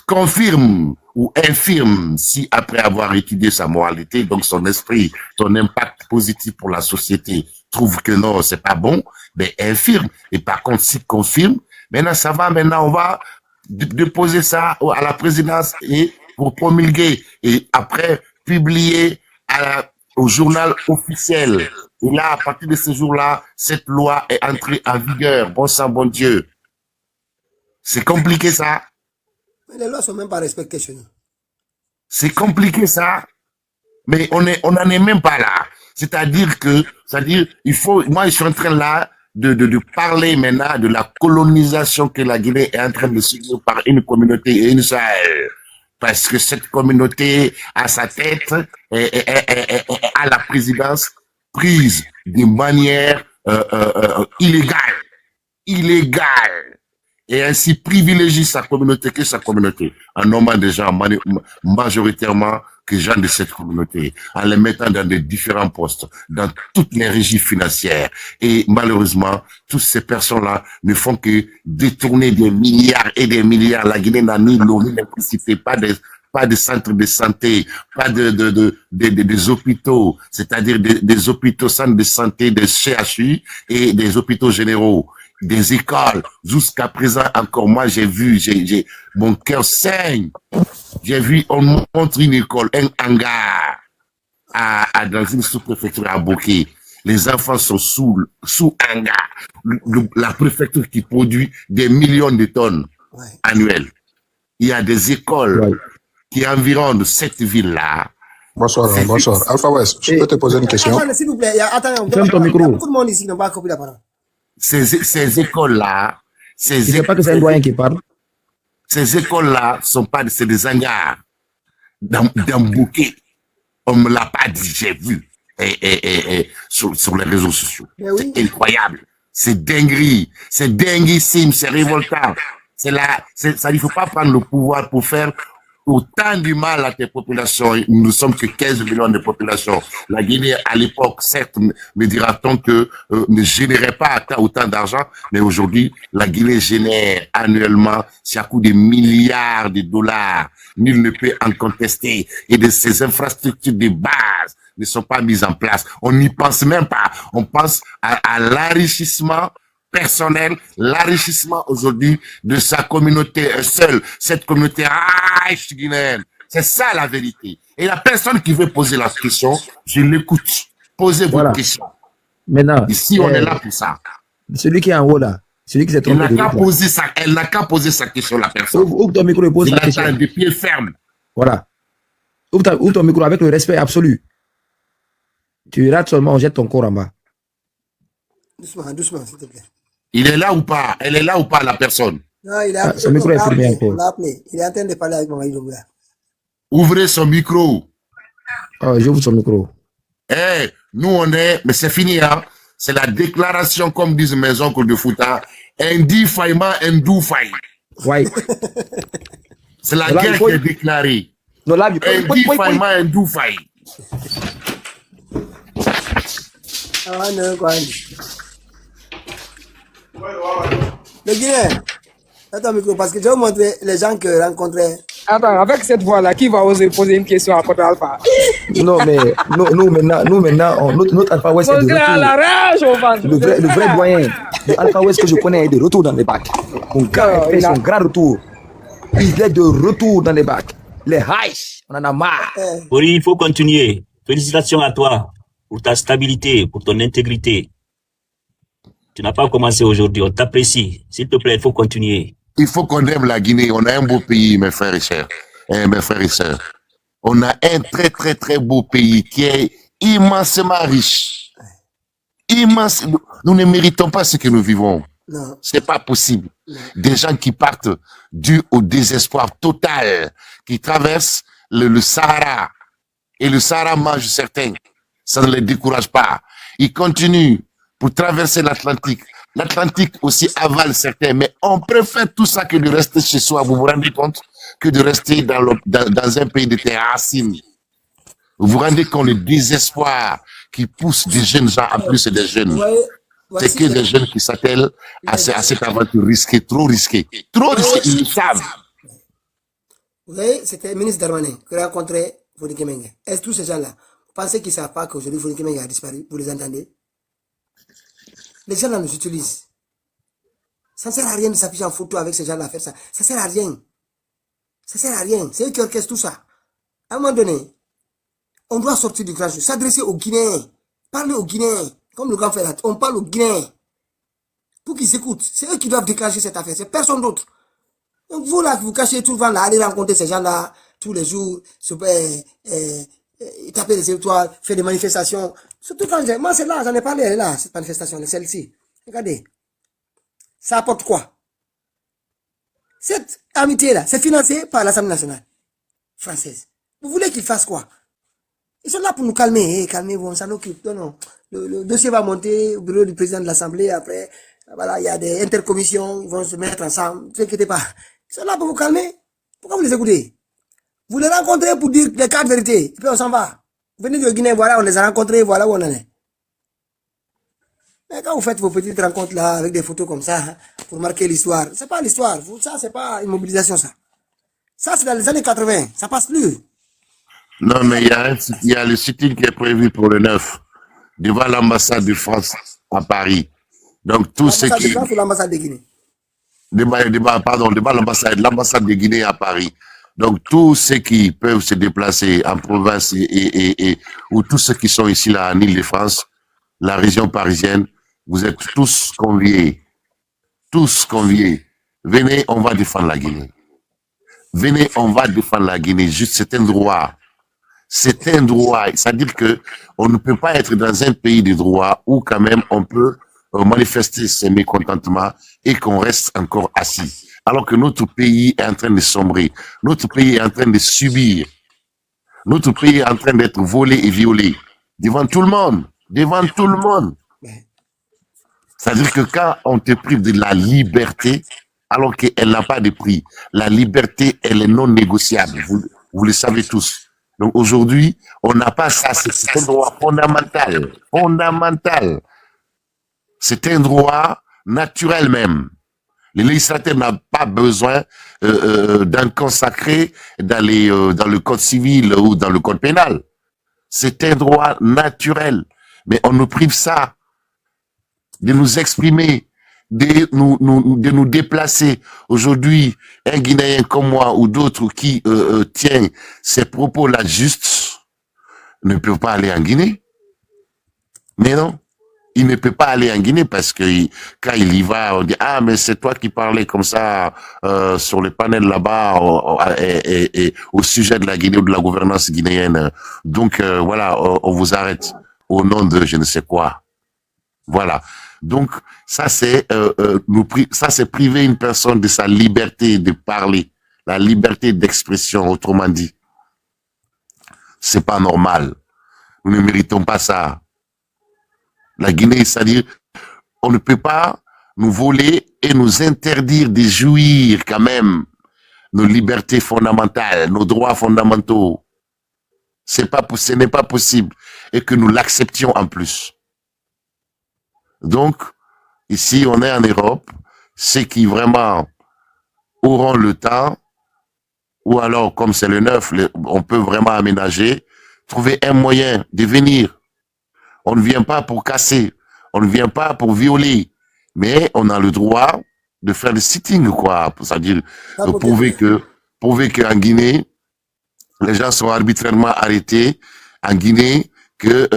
confirment ou infirme si après avoir étudié sa moralité, donc son esprit, son impact positif pour la société, trouve que non, c'est pas bon, ben infirme. Et par contre, s'il confirme, maintenant ça va, maintenant on va déposer ça à la présidence et pour promulguer et après publier au journal officiel. Et là, à partir de ce jour-là, cette loi est entrée en vigueur. Bon sang, bon Dieu. C'est compliqué ça. Mais les lois sont même pas respectées chez nous. C'est compliqué ça. Mais on n'en est même pas là. C'est-à-dire, il faut, moi je suis en train là de parler maintenant de la colonisation que la Guinée est en train de subir par une communauté et une seule. Parce que cette communauté, à sa tête, à la présidence, prise de manière illégale, et ainsi privilégie sa communauté que sa communauté, en nommant des gens majoritairement que gens de cette communauté, en les mettant dans des différents postes, dans toutes les régies financières. Et malheureusement, toutes ces personnes-là ne font que détourner des milliards et des milliards. La Guinée n'a ni l'eau, ni l'électricité, pas de centres de santé, pas des hôpitaux, c'est-à-dire des hôpitaux, centres de santé, des CHU et des hôpitaux généraux, des écoles. Jusqu'à présent, encore moi, mon cœur saigne. J'ai vu, on montre une école, un hangar, dans une sous-préfecture à Bokeh. Les enfants sont sous hangar. La préfecture qui produit des millions de tonnes annuelles. Il y a des écoles qui environnent cette ville-là. Bonsoir. Alpha West, je peux te poser une question? Attends, s'il vous plaît, attends, Ferme ton micro. il y a beaucoup de monde ici qui n'ont pas compris la parole. Ces écoles-là, C'est pas que c'est un doyen qui parle. Ces écoles-là c'est des hangars dans Bokeh. On me l'a pas dit, j'ai vu. sur les réseaux sociaux. Mais oui. C'est incroyable. C'est dinguerie. C'est dinguissime. C'est révoltant. Ça, il faut pas prendre le pouvoir pour faire autant du mal à tes populations. Nous ne sommes que 15 millions de populations. La Guinée, à l'époque, certes, me dira-t-on que ne générait pas autant d'argent, mais aujourd'hui, la Guinée génère annuellement, c'est à coup de milliards de dollars. Nul ne peut en contester. Et de ces infrastructures de base ne sont pas mises en place. On n'y pense même pas. On pense à l'enrichissement personnel, l'enrichissement aujourd'hui de sa communauté seule, cette communauté riche guinéenne. C'est ça la vérité. Et la personne qui veut poser la question, je l'écoute. Posez vos Voilà. questions. Maintenant, Ici, on est là pour ça. celui qui est en haut là, celui qui s'est Elle trompé n'a de qu'à route, là. poser sa, elle n'a qu'à poser sa question, la personne. Ouvre ton micro et pose Il ta question. attend de pied ferme. Voilà. Ouvre ton micro avec le respect absolu. Tu rates seulement, on jette ton corps en bas. Doucement, doucement, s'il te plaît. Il est là ou pas? Elle est là ou pas, la personne? Non, il est Ah, son micro est fermé encore. on l'a appelé. Il est en train de parler avec Mamadou Doumbouya. Ouvrez son micro. Oh, j'ouvre son micro. Eh, nous on est, mais c'est fini, hein. C'est la déclaration, comme disent mes oncles de Fouta, Indi Faïma, Ndou Faï. Ouais. C'est la Voilà, guerre il faut- qui est déclarée. Non, là, Indi Faïma, Ndou Faï. Ah non, quoi. Le Guinéen, attends, micro, parce que je vais vous montrer les gens que je rencontrais. Attends, avec cette voix-là, qui va oser poser une question à Côte Alpha? Non, mais nous maintenant, notre Alpha West est Mon de grand, la retour. rage au ventre. Le vrai doyen, le Alpha West que je connais est de retour dans les bacs. Mon gars fait son grand retour. Il est de retour dans les bacs. Les highs, on en a marre. Oui, il faut continuer. Félicitations à toi pour ta stabilité, pour ton intégrité. Tu n'as pas commencé aujourd'hui, on t'apprécie. S'il te plaît, il faut continuer. Il faut qu'on aime la Guinée. On a un beau pays, mes frères et sœurs. Mes frères et sœurs. On a un très, très, très beau pays qui est immensément riche. Immense. Nous ne méritons pas ce que nous vivons. Non. C'est pas possible. Des gens qui partent dû au désespoir total, qui traversent le Sahara. Et le Sahara mange certains. Ça ne les décourage pas. Ils continuent pour traverser l'Atlantique. L'Atlantique aussi avale certains, mais on préfère tout ça que de rester chez soi. Vous vous rendez compte que de rester dans un pays de tes racines. Vous vous rendez compte le désespoir qui pousse des jeunes gens, en plus c'est des jeunes. Vous voyez, C'est que des jeunes qui s'attellent à cette aventure risquée, trop risquée. Trop risquée, ils le savent. Vous voyez, c'était le ministre Darmanin qui a rencontré Founiké Mengue. Est-ce que tous ces gens-là, vous pensez qu'ils ne savent pas qu'aujourd'hui Founiké Mengue a disparu? Vous les entendez? Les gens-là nous utilisent. Ça ne sert à rien de s'afficher en photo avec ces gens-là, faire ça. Ça ne sert à rien. Ça ne sert à rien. C'est eux qui orchestrent tout ça. À un moment donné, on doit sortir du grand jeu, s'adresser aux Guinéens, parler aux Guinéens, comme le grand frère là, on parle aux Guinéens, pour qu'ils écoutent. C'est eux qui doivent déclencher cette affaire, c'est personne d'autre. Donc vous là, vous cachez tout le temps là, allez rencontrer ces gens-là, tous les jours, taper les étoiles, faire des manifestations. Surtout quand moi c'est là, j'en ai parlé, elle est là, cette manifestation, celle-ci. Regardez. Ça apporte quoi? Cette amitié-là, c'est financé par l'Assemblée nationale française. Vous voulez qu'ils fassent quoi? Ils sont là pour nous calmer. Calmez-vous, on s'en occupe. Non, non. Le dossier va monter au bureau du président de l'Assemblée. Après, voilà, il y a des intercommissions. Ils vont se mettre ensemble. Ne vous inquiétez pas. Ils sont là pour vous calmer. Pourquoi vous les écoutez? Vous les rencontrez pour dire les quatre vérités. Et puis on s'en va. Venez de Guinée, voilà, on les a rencontrés, voilà où on en est. Mais quand vous faites vos petites rencontres là, avec des photos comme ça, pour marquer l'histoire, c'est pas l'histoire. Ça, c'est pas une mobilisation, ça. Ça, c'est dans les années 80. Ça passe plus. Non, mais il y a le sitting qui est prévu pour le 9, devant l'ambassade de France à Paris. Donc, tout ce L'ambassade de qui... France ou l'ambassade de Guinée? devant l'ambassade de Guinée à Paris. Donc, tous ceux qui peuvent se déplacer en province ou tous ceux qui sont ici là en Île-de-France, la région parisienne, vous êtes tous conviés. Tous conviés. Venez, on va défendre la Guinée. Venez, on va défendre la Guinée. Juste, c'est un droit. C'est un droit. C'est-à-dire que on ne peut pas être dans un pays de droit où quand même on peut manifester ses mécontentements et qu'on reste encore assis. Alors que notre pays est en train de sombrer. Notre pays est en train de subir. Notre pays est en train d'être volé et violé. Devant tout le monde. Devant tout le monde. Mais, C'est-à-dire que quand on te prive de la liberté, alors qu'elle n'a pas de prix, la liberté, elle est non négociable. Vous le savez tous. Donc aujourd'hui, on n'a pas ça. C'est un droit fondamental. Fondamental. C'est un droit naturel même. Le législateur n'a pas besoin d'en consacrer dans le code civil ou dans le code pénal. C'est un droit naturel. Mais on nous prive ça, de nous exprimer, de nous déplacer. Aujourd'hui, un Guinéen comme moi ou d'autres qui tient ces propos-là justes ne peut pas aller en Guinée. Mais non. Il ne peut pas aller en Guinée parce que quand il y va, on dit ah mais c'est toi qui parlais comme ça sur le panel là-bas et au sujet de la Guinée ou de la gouvernance guinéenne. Donc voilà, on vous arrête au nom de je ne sais quoi. Voilà. Donc ça c'est ça c'est priver une personne de sa liberté de parler, la liberté d'expression. Autrement dit, c'est pas normal. Nous ne méritons pas ça. La Guinée, c'est-à-dire, on ne peut pas nous voler et nous interdire de jouir quand même nos libertés fondamentales, nos droits fondamentaux. Ce n'est pas possible et que nous l'acceptions en plus. Donc, ici, on est en Europe. Ceux qui vraiment auront le temps, ou alors, comme c'est le 9, on peut vraiment aménager, trouver un moyen de venir. On ne vient pas pour casser, on ne vient pas pour violer, mais on a le droit de faire le sitting, quoi. C'est-à-dire prouver qu'en Guinée, les gens sont arbitrairement arrêtés. En Guinée, que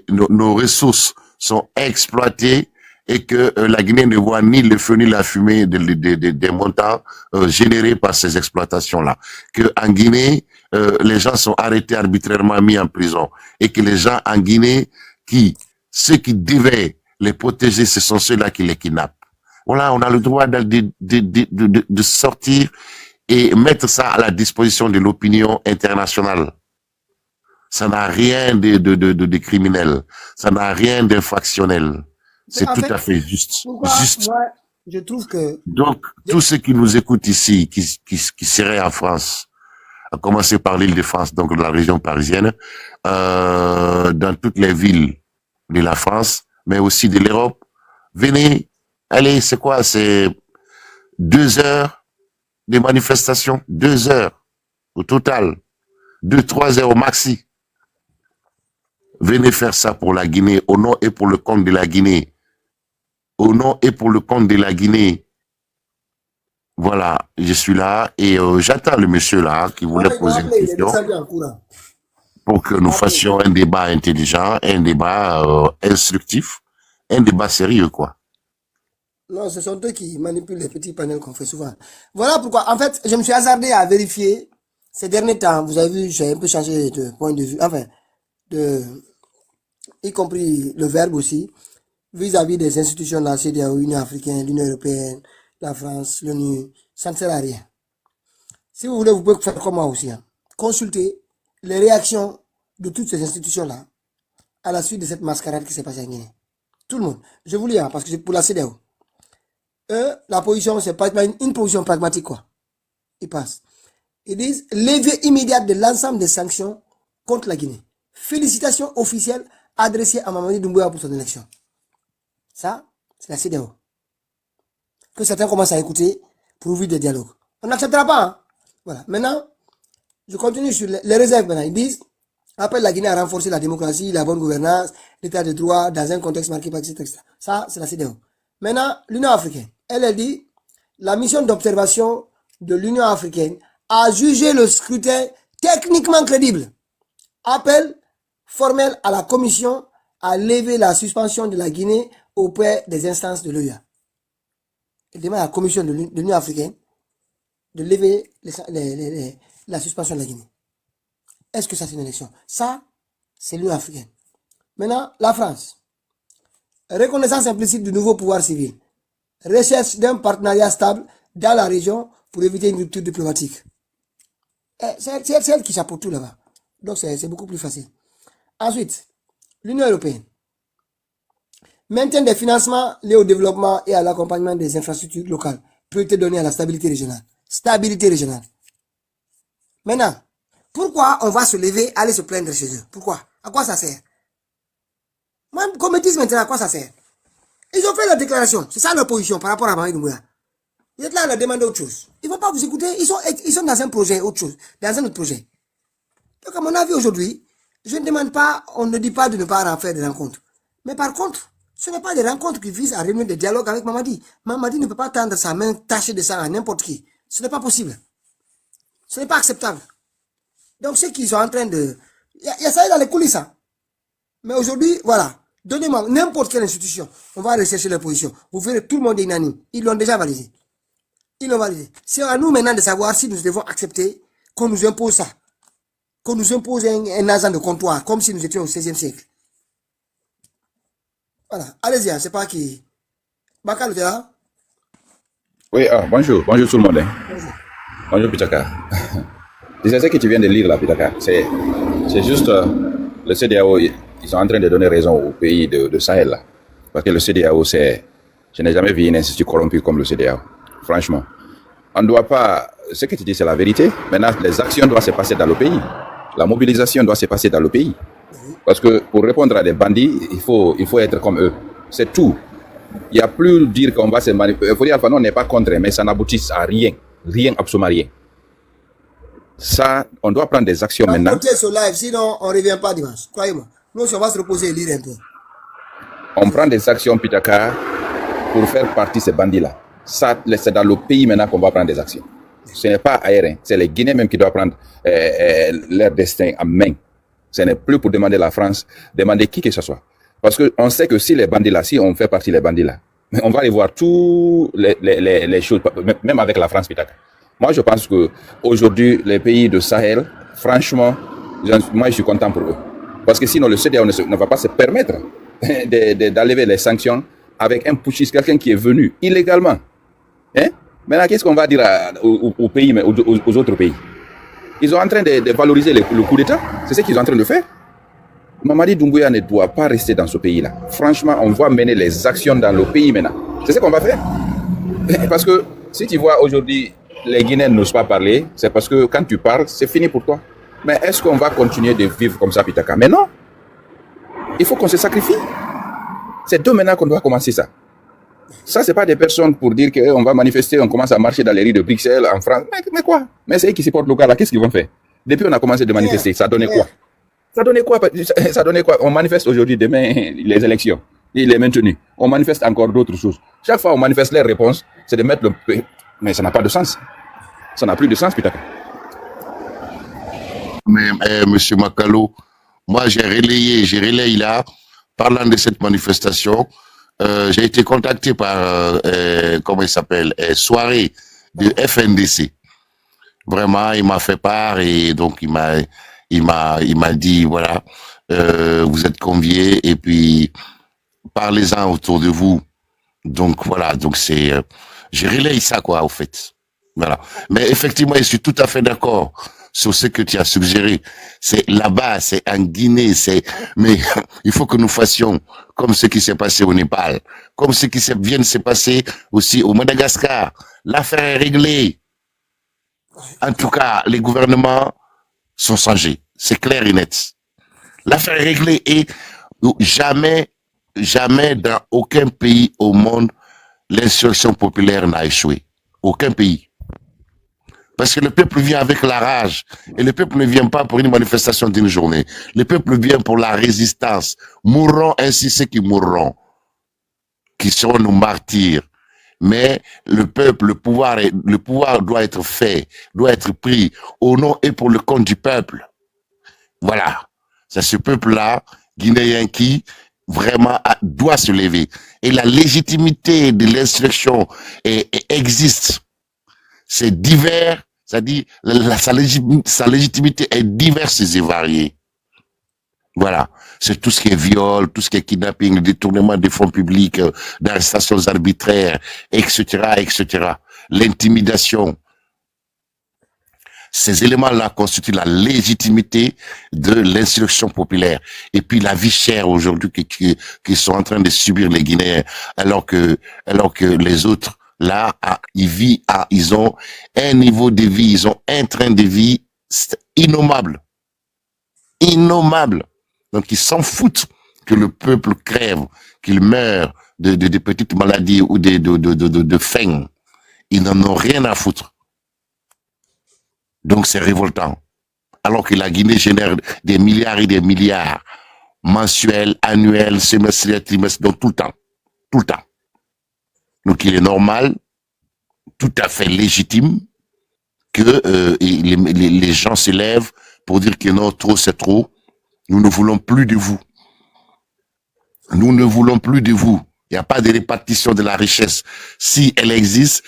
nos ressources sont exploitées et que la Guinée ne voit ni le feu ni la fumée des montants générés par ces exploitations-là. Que en Guinée, les gens sont arrêtés arbitrairement, mis en prison, et que les gens en Guinée, ceux qui devaient les protéger, ce sont ceux-là qui les kidnappent. Voilà, on a le droit de sortir et mettre ça à la disposition de l'opinion internationale. Ça n'a rien de criminel, ça n'a rien d'infractionnel. C'est tout à fait juste. Juste. Moi, je trouve que... Donc, tous ceux qui nous écoutent ici, qui seraient en France, à commencer par l'Île-de-France, donc de la région parisienne, dans toutes les villes de la France, mais aussi de l'Europe, venez, allez, c'est quoi? C'est 2 heures de manifestation, 2 heures au total, 2-3 heures au maxi. Venez faire ça pour la Guinée, au nom et pour le compte de la Guinée. Au nom et pour le compte de la Guinée. Voilà, je suis là et j'attends le monsieur là qui voulait poser une question pour que nous fassions un débat intelligent, un débat instructif, un débat sérieux, quoi. Non, ce sont eux qui manipulent les petits panels qu'on fait souvent. Voilà pourquoi, en fait, je me suis hasardé à vérifier ces derniers temps. Vous avez vu, j'ai un peu changé de point de vue, enfin, y compris le verbe aussi, vis-à-vis des institutions de la CEDEAO, l'Union africaine, l'Union européenne, la France, l'ONU. Ça ne sert à rien. Si vous voulez, vous pouvez faire comme moi aussi. Hein. Consulter les réactions de toutes ces institutions-là à la suite de cette mascarade qui s'est passée en Guinée. Tout le monde. Je vous lis, hein, parce que c'est pour la CEDEAO. La position, c'est pas une position pragmatique, quoi. Ils passent. Ils disent, levée immédiate de l'ensemble des sanctions contre la Guinée. Félicitations officielles adressées à Mamadi Doumbouya pour son élection. Ça, c'est la CEDEAO. Que certains commencent à écouter pour ouvrir des dialogues. On n'acceptera pas. Hein. Voilà. Maintenant, je continue sur les réserves. Maintenant, ils disent, appelle la Guinée à renforcer la démocratie, la bonne gouvernance, l'état de droit dans un contexte marqué par etc. Ça, c'est la CEDEAO. Maintenant, l'Union africaine, elle dit, la mission d'observation de l'Union africaine a jugé le scrutin techniquement crédible. Appel formel à la Commission à lever la suspension de la Guinée auprès des instances de l'OUA. Elle demande à la Commission de l'Union africaine de lever la suspension de la Guinée. Est-ce que ça c'est une élection? Ça, c'est l'Union africaine. Maintenant, la France. Reconnaissance implicite du nouveau pouvoir civil. Recherche d'un partenariat stable dans la région pour éviter une rupture diplomatique. C'est elle qui chapeaute tout là-bas. Donc c'est beaucoup plus facile. Ensuite, l'Union européenne maintient des financements liés au développement et à l'accompagnement des infrastructures locales. Priorité donnée à la stabilité régionale. Stabilité régionale. Maintenant, pourquoi on va se lever, aller se plaindre chez eux? Pourquoi? À quoi ça sert? Moi, qu'on me dise maintenant à quoi ça sert. Ils ont fait la déclaration. C'est ça leur position par rapport à Marie Doumbouya. Vous êtes là à leur demander autre chose. Ils ne vont pas vous écouter. Ils sont dans un projet, autre chose. Dans un autre projet. Donc, à mon avis, aujourd'hui, je ne demande pas, on ne dit pas de ne pas en faire des rencontres. Mais par contre, ce n'est pas des rencontres qui visent à réunir des dialogues avec Mamadi. Mamadi ne peut pas tendre sa main tachée de sang à n'importe qui. Ce n'est pas possible. Ce n'est pas acceptable. Donc, ceux qui sont en train de... Il y a ça dans les coulisses. Hein. Mais aujourd'hui, voilà. Donnez-moi n'importe quelle institution. On va rechercher leur position. Vous verrez, tout le monde est unanime. Ils l'ont déjà validé. Ils l'ont validé. C'est à nous maintenant de savoir si nous devons accepter qu'on nous impose ça. Qu'on nous impose un agent de comptoir, comme si nous étions au XVIe siècle. Voilà. Allez-y, c'est pas qui. Bakal, tu es là? Oui, bonjour tout le monde. Hein. Bonjour Pitaka. C'est ce que tu viens de lire là, Pitaka. C'est juste le CEDEAO, ils sont en train de donner raison aux pays de Sahel là. Parce que le CEDEAO, je n'ai jamais vu une institution corrompue comme le CEDEAO. Franchement. On ne doit pas, ce que tu dis c'est la vérité. Maintenant, les actions doivent se passer dans le pays. La mobilisation doit se passer dans le pays. Parce que pour répondre à des bandits, il faut être comme eux. C'est tout. Il n'y a plus dire qu'on va se manipuler. Il faut dire qu'on n'est pas contre, mais ça n'aboutit à rien. Rien, absolument rien. Ça, on doit prendre des actions maintenant. On sur live, sinon on ne revient pas dimanche. Croyez-moi. Nous, on va se reposer et lire un peu. On prend des actions, Pitaka, pour faire partie de ces bandits-là. Ça, c'est dans le pays maintenant qu'on va prendre des actions. Ce n'est pas aérien. C'est les Guinéens même qui doivent prendre leur destin en main. Ce n'est plus pour demander la France, demander qui que ce soit. Parce qu'on sait que si les bandits-là, si on fait partie des bandits-là, on va aller voir tous les choses, même avec la France, Pitaka. Moi, je pense que aujourd'hui, les pays de Sahel, franchement, moi, je suis content pour eux. Parce que sinon, le CEDEAO ne va pas se permettre d'enlever les sanctions avec un putschiste, quelqu'un qui est venu illégalement. Hein? Maintenant, qu'est-ce qu'on va dire aux pays, aux autres pays? Ils sont en train de valoriser le coup d'État. C'est ce qu'ils sont en train de faire. Mamadi Doumbouya ne doit pas rester dans ce pays-là. Franchement, on va mener les actions dans le pays maintenant. C'est ce qu'on va faire. Parce que si tu vois aujourd'hui, les Guinéens n'osent pas parler, c'est parce que quand tu parles, c'est fini pour toi. Mais est-ce qu'on va continuer de vivre comme ça, Pitaka? Mais non. Il faut qu'on se sacrifie. C'est d'eux maintenant qu'on doit commencer ça. Ça, c'est pas des personnes pour dire qu'on va manifester, on commence à marcher dans les rues de Bruxelles, en France. Mais quoi? Mais c'est eux qui supportent le cas là, qu'est-ce qu'ils vont faire? Depuis on a commencé de manifester, ça donnait quoi? Ça donnait quoi? Ça donnait quoi? On manifeste aujourd'hui, demain, les élections. Il est maintenu. On manifeste encore d'autres choses. Chaque fois on manifeste, les réponses, c'est de mettre le... Mais ça n'a pas de sens. Ça n'a plus de sens, putain. Mais Monsieur Makalo, moi j'ai relayé là, parlant de cette manifestation, j'ai été contacté par, comment il s'appelle, Soirée de FNDC. Vraiment, il m'a fait part et donc il m'a dit, voilà, vous êtes conviés et puis parlez-en autour de vous. Donc voilà, donc c'est, j'ai relayé ça quoi, au fait. Voilà. Mais effectivement, je suis tout à fait d'accord sur ce que tu as suggéré. C'est là-bas, c'est en Guinée, mais il faut que nous fassions comme ce qui s'est passé au Népal, comme ce qui vient de se passer aussi au Madagascar. L'affaire est réglée. En tout cas, les gouvernements sont changés. C'est clair et net. L'affaire est réglée et jamais dans aucun pays au monde, l'insurrection populaire n'a échoué. Aucun pays. Parce que le peuple vient avec la rage. Et le peuple ne vient pas pour une manifestation d'une journée. Le peuple vient pour la résistance. Mourront ainsi ceux qui mourront, qui seront nos martyrs. Mais le peuple, le pouvoir doit être fait, doit être pris au nom et pour le compte du peuple. Voilà. C'est ce peuple-là, guinéen, qui vraiment doit se lever. Et la légitimité de l'insurrection existe. C'est divers, c'est-à-dire sa légitimité est diverse et variée. Voilà. C'est tout ce qui est viol, tout ce qui est kidnapping, détournement des fonds publics, d'arrestations arbitraires, etc., etc. L'intimidation. Ces éléments-là constituent la légitimité de l'insurrection populaire. Et puis la vie chère aujourd'hui qui sont en train de subir les Guinéens, alors que les autres, là, ils ont un niveau de vie, ils ont un train de vie innommable. Innommable. Donc ils s'en foutent que le peuple crève, qu'il meure de petites maladies ou de faim. Ils n'en ont rien à foutre. Donc c'est révoltant. Alors que la Guinée génère des milliards et des milliards mensuels, annuels, semestriels, trimestriels, donc tout le temps. Tout le temps. Donc il est normal, tout à fait légitime, que les gens s'élèvent pour dire que non, trop c'est trop. Nous ne voulons plus de vous. Nous ne voulons plus de vous. Il n'y a pas de répartition de la richesse. Si elle existe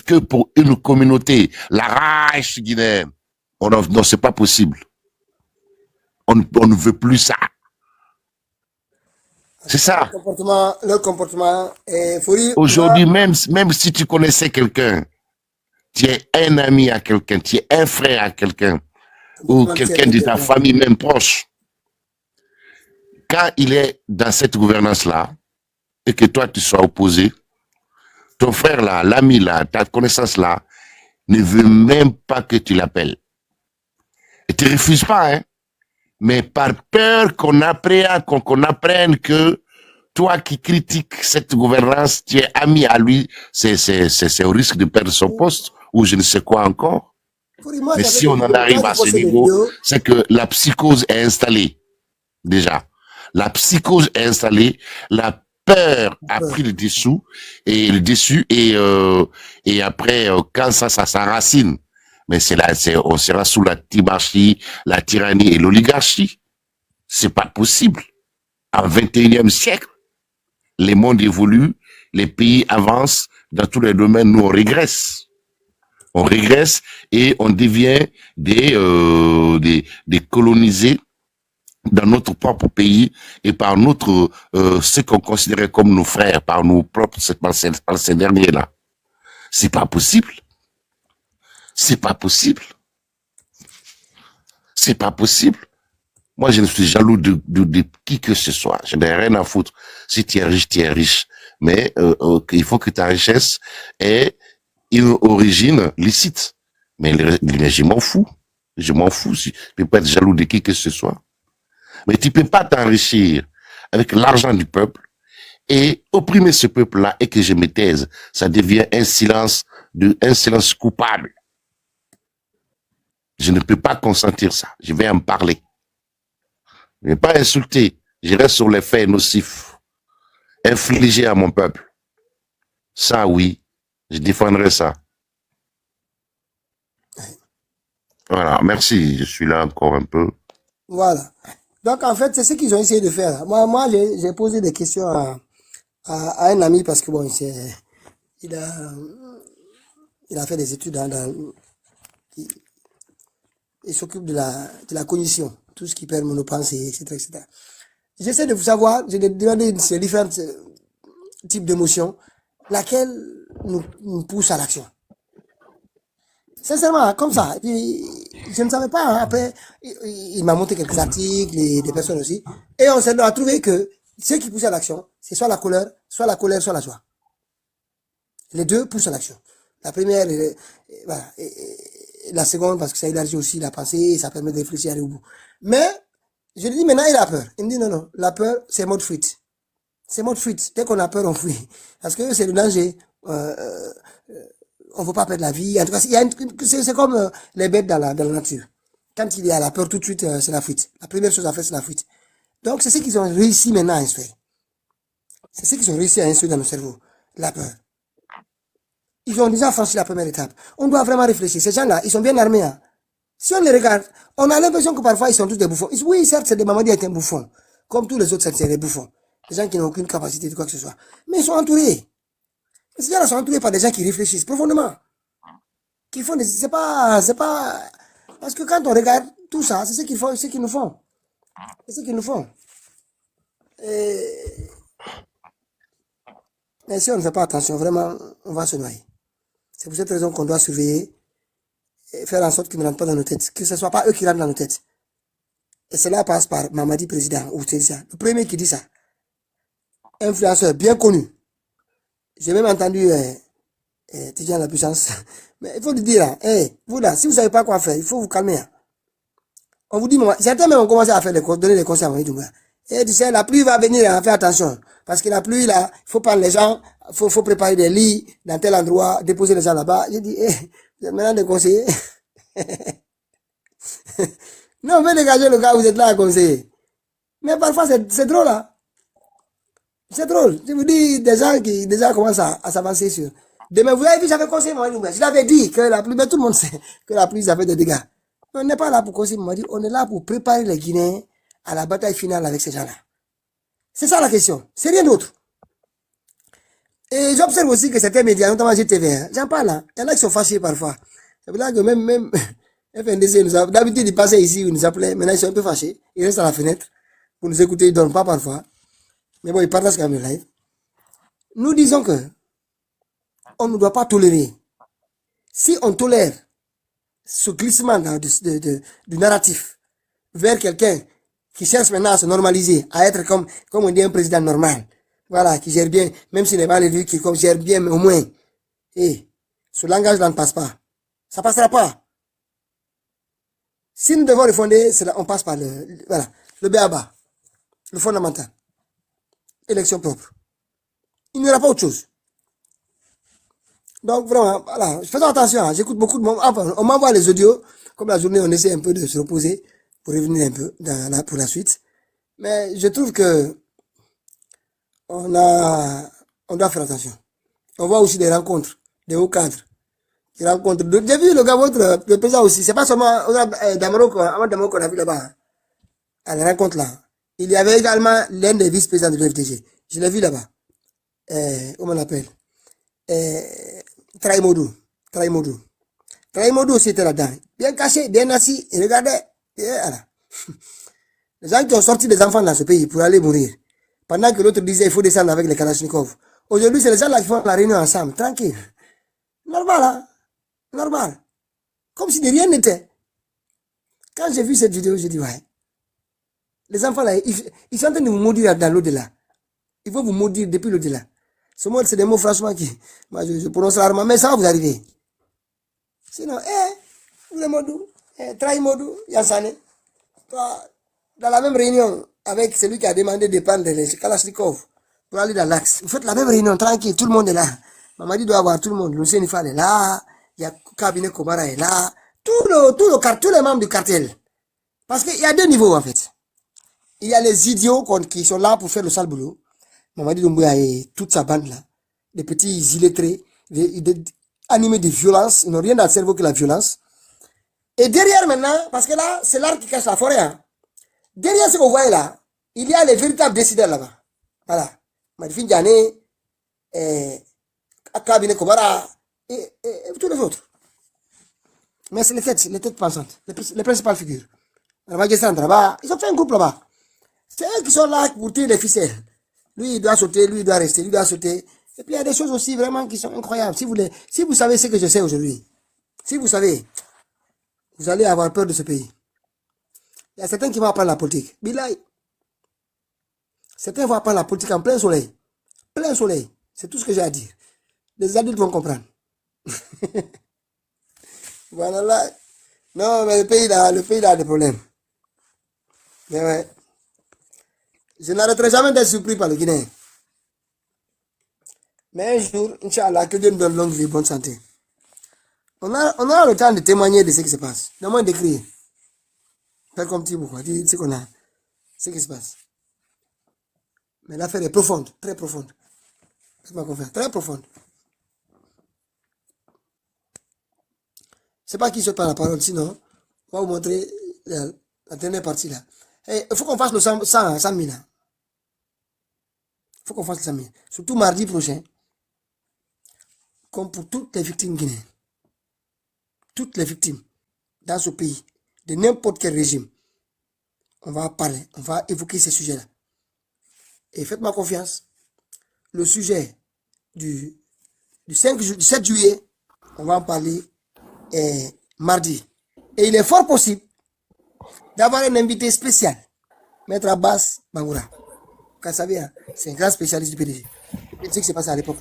que pour une communauté, la riche guinéenne. Non, c'est pas possible. On ne veut plus ça. C'est ça. Leur comportement est folie. Aujourd'hui, même si tu connaissais quelqu'un, tu es un ami à quelqu'un, tu es un frère à quelqu'un, ou quelqu'un de ta famille même proche, quand il est dans cette gouvernance-là, et que toi tu sois opposé, ton frère là, l'ami là, ta connaissance là, ne veut même pas que tu l'appelles. Et tu ne refuses pas, hein. Mais par peur qu'on apprenne que toi qui critiques cette gouvernance, tu es ami à lui, c'est au risque de perdre son poste, ou je ne sais quoi encore. Mais si on en arrive à ce niveau, c'est que la psychose est installée, déjà. La psychose est installée, la peur a pris le dessus et après quand ça s'enracine, mais on sera sous la tyrannie, la tyrannie et l'oligarchie. C'est pas possible. En 21e siècle, les mondes évoluent, les pays avancent dans tous les domaines, nous on régresse. On régresse et on devient des colonisés dans notre propre pays et par ce qu'on considérait comme nos frères, par nos propres, par ces derniers-là. C'est pas possible. C'est pas possible. C'est pas possible. Moi, je ne suis jaloux de qui que ce soit. Je n'ai rien à foutre. Si tu es riche, tu es riche. Mais il faut que ta richesse ait une origine licite. Mais je m'en fous. Je m'en fous. Je ne peux pas être jaloux de qui que ce soit. Mais tu peux pas t'enrichir avec l'argent du peuple et opprimer ce peuple-là et que je me taise. Ça devient un silence coupable. Je ne peux pas consentir ça. Je vais en parler. Je ne vais pas insulter. Je reste sur les faits nocifs. Infligés à mon peuple. Ça, oui. Je défendrai ça. Voilà. Merci. Je suis là encore un peu. Voilà. Donc, en fait, c'est ce qu'ils ont essayé de faire. Moi j'ai posé des questions à un ami parce que, bon, il a fait des études il s'occupe de la cognition, tout ce qui permet de penser, etc., etc. J'essaie de vous savoir, j'ai demandé ces différents types d'émotions, laquelle nous pousse à l'action. Sincèrement, comme ça. Et puis, je ne savais pas, hein. Après, il m'a montré quelques articles, des personnes aussi. Et on s'est trouvé que ce qui pousse à l'action, c'est soit la colère, soit la joie. Les deux poussent à l'action. La première, voilà, et la seconde, parce que ça élargit aussi la pensée, et ça permet de réfléchir et aller au bout. Mais, je lui dis maintenant, il a peur. Il me dit non, la peur, c'est mode fuite. C'est mode fuite. Dès qu'on a peur, on fuit. Parce que c'est le danger. On ne veut pas perdre la vie. En tout cas, c'est comme les bêtes dans la nature. Quand il y a la peur, tout de suite, c'est la fuite. La première chose à faire, c'est la fuite. Donc, c'est ce qu'ils ont réussi maintenant à instaurer. C'est ce qu'ils ont réussi à instaurer dans nos cerveaux. La peur. Ils ont déjà franchi la première étape. On doit vraiment réfléchir. Ces gens-là, ils sont bien armés. Hein. Si on les regarde, on a l'impression que parfois, ils sont tous des bouffons. Oui, certes, c'est des Mamadi est un bouffon. Comme tous les autres, c'est des bouffons. Des gens qui n'ont aucune capacité de quoi que ce soit. Mais ils sont entourés. Ces gens-là sont entourés par des gens qui réfléchissent profondément. Qui font des... C'est pas... Parce que quand on regarde tout ça, c'est ce qu'ils font, c'est ce qu'ils nous font. C'est ce qu'ils nous font. Mais si on ne fait pas attention, vraiment, on va se noyer. C'est pour cette raison qu'on doit surveiller faire en sorte qu'ils ne rentrent pas dans nos têtes, que ce ne soit pas eux qui rentrent dans nos têtes. Et cela passe par Mamadi président, ou c'est ça. Le premier qui dit ça. Influenceur bien connu. J'ai même entendu Tidjane la puissance. Mais il faut lui dire, hein, hey, vous là, si vous ne savez pas quoi faire, il faut vous calmer. Hein. On vous dit, certains même ont commencé à faire donner des conseils à Mamadi Doumbouya. Et tu sais, la pluie va venir, hein, fais attention. Parce que la pluie, là, il faut prendre les gens, faut préparer des lits dans tel endroit, déposer les gens là-bas. J'ai dit, vous êtes maintenant des conseillers. Non, mais dégagez le gars, vous êtes là à conseiller. Mais parfois, c'est drôle, hein. C'est drôle. Je vous dis, des gens qui déjà commencent à s'avancer sur. Demain, vous avez vu, j'avais conseillé Mamadi Doumbouya. Je l'avais dit que la pluie, mais tout le monde sait que la pluie, ça fait des dégâts. Mais on n'est pas là pour conseiller Mamadi, on est là pour préparer les Guinéens à la bataille finale avec ces gens-là. C'est ça la question. C'est rien d'autre. Et j'observe aussi que certains médias, notamment GTV, hein, j'en parle, hein, il y en a qui sont fâchés parfois. C'est pour ça que même FNDC, d'habitude, ils passaient ici, ils nous appelaient, maintenant ils sont un peu fâchés. Ils restent à la fenêtre pour nous écouter, ils ne dorment pas parfois. Mais bon, ils partagent quand même le live. Nous disons que on ne doit pas tolérer. Si on tolère ce glissement du narratif vers quelqu'un qui cherche maintenant à se normaliser, à être comme on dit un président normal, voilà, qui gère bien, même s'il n'est pas l'élu, qui gère bien, mais au moins, ce langage-là ne passe pas. Ça ne passera pas. Si nous devons refonder, on passe par le B.A.B.A., le fondamental. Élection propre. Il n'y aura pas autre chose. Donc, vraiment, voilà, faisons attention, hein, j'écoute beaucoup de monde. Enfin, on m'envoie les audios, comme la journée, on essaie un peu de se reposer pour revenir un peu pour la suite. Mais je trouve que on doit faire attention. On voit aussi des rencontres, des hauts cadres. Des rencontres. J'ai vu le gars, le président aussi. C'est pas seulement Damaro, on a vu là-bas. Hein, à la rencontre là. Il y avait également l'un des vice-présidents de l'FDG. Je l'ai vu là-bas. Comment on l'appelle? Traimodou. Traimodou aussi était là-dedans. Bien caché, bien assis. Il regardait. Voilà. Les gens qui ont sorti des enfants dans ce pays pour aller mourir. Pendant que l'autre disait il faut descendre avec les Kalachnikov. Aujourd'hui, c'est les gens là qui font la réunion ensemble. Tranquille. Normal, hein? Normal. Comme si de rien n'était. Quand j'ai vu cette vidéo, j'ai dit ouais. Les enfants là, ils sont en train de vous maudire dans l'au-delà. Ils vont vous maudire depuis l'au-delà. Ce mot, c'est des mots franchement qui, moi je prononce rarement, mais ça va vous arriver. Sinon, vous les Modou, Traimodou, Yassane, toi, dans la même réunion avec celui qui a demandé de prendre les Kalachnikov pour aller dans l'axe. Vous faites la même réunion, tranquille, tout le monde est là. Mamadi doit avoir tout le monde. Lucien Nifal est là, il y a Cabinet Komara est là, tous les membres du cartel. Parce qu'il y a deux niveaux en fait. Il y a les idiots qui sont là pour faire le sale boulot. Mamadi Doumbouya et toute sa bande là, des petits illettrés, animés de violence, ils n'ont rien dans le cerveau que la violence. Et derrière maintenant, parce que là, c'est l'arbre qui cache la forêt, hein. Derrière ce que vous voyez là, il y a les véritables décideurs là-bas. Voilà. Madifin Diané, Cabinet Kobara, et tous les autres. Mais c'est les têtes pensantes, les principales figures. Ils ont fait un groupe là-bas. C'est eux qui sont là pour tirer les ficelles. Lui, il doit sauter, lui, il doit rester, lui, il doit sauter. Et puis, il y a des choses aussi vraiment qui sont incroyables. Si vous savez ce que je sais aujourd'hui, si vous savez, vous allez avoir peur de ce pays. Il y a certains qui vont apprendre la politique. Bilaï. Certains vont apprendre la politique en plein soleil. Plein soleil. C'est tout ce que j'ai à dire. Les adultes vont comprendre. Voilà là. Non, mais le pays là a des problèmes. Mais ouais. Je n'arrêterai jamais d'être surpris par le Guinéen. Mais un jour, Inch'Allah, que Dieu nous donne longue vie, bonne santé. On aura le temps de témoigner de ce qui se passe. Non moins d'écrire. Faire comme petit beaucoup, dire ce qu'on a, ce qui se passe. Mais l'affaire est profonde, très profonde. Faites-moi confiance, très profonde. Je ne sais pas qui saute par la parole, sinon, on va vous montrer la dernière partie là. Il faut qu'on fasse le 100 000 là. Il faut qu'on fasse le 100 000. Surtout mardi prochain. Comme pour toutes les victimes guinéennes. Toutes les victimes dans ce pays, de n'importe quel régime. On va parler, on va évoquer ces sujets-là. Et faites-moi confiance. Le sujet du 7 juillet, on va en parler mardi. Et il est fort possible d'avoir un invité spécial, Maître Abbas Bangoura. Vous savez, hein, c'est un grand spécialiste du PDG. C'est ce qui s'est passé à l'époque.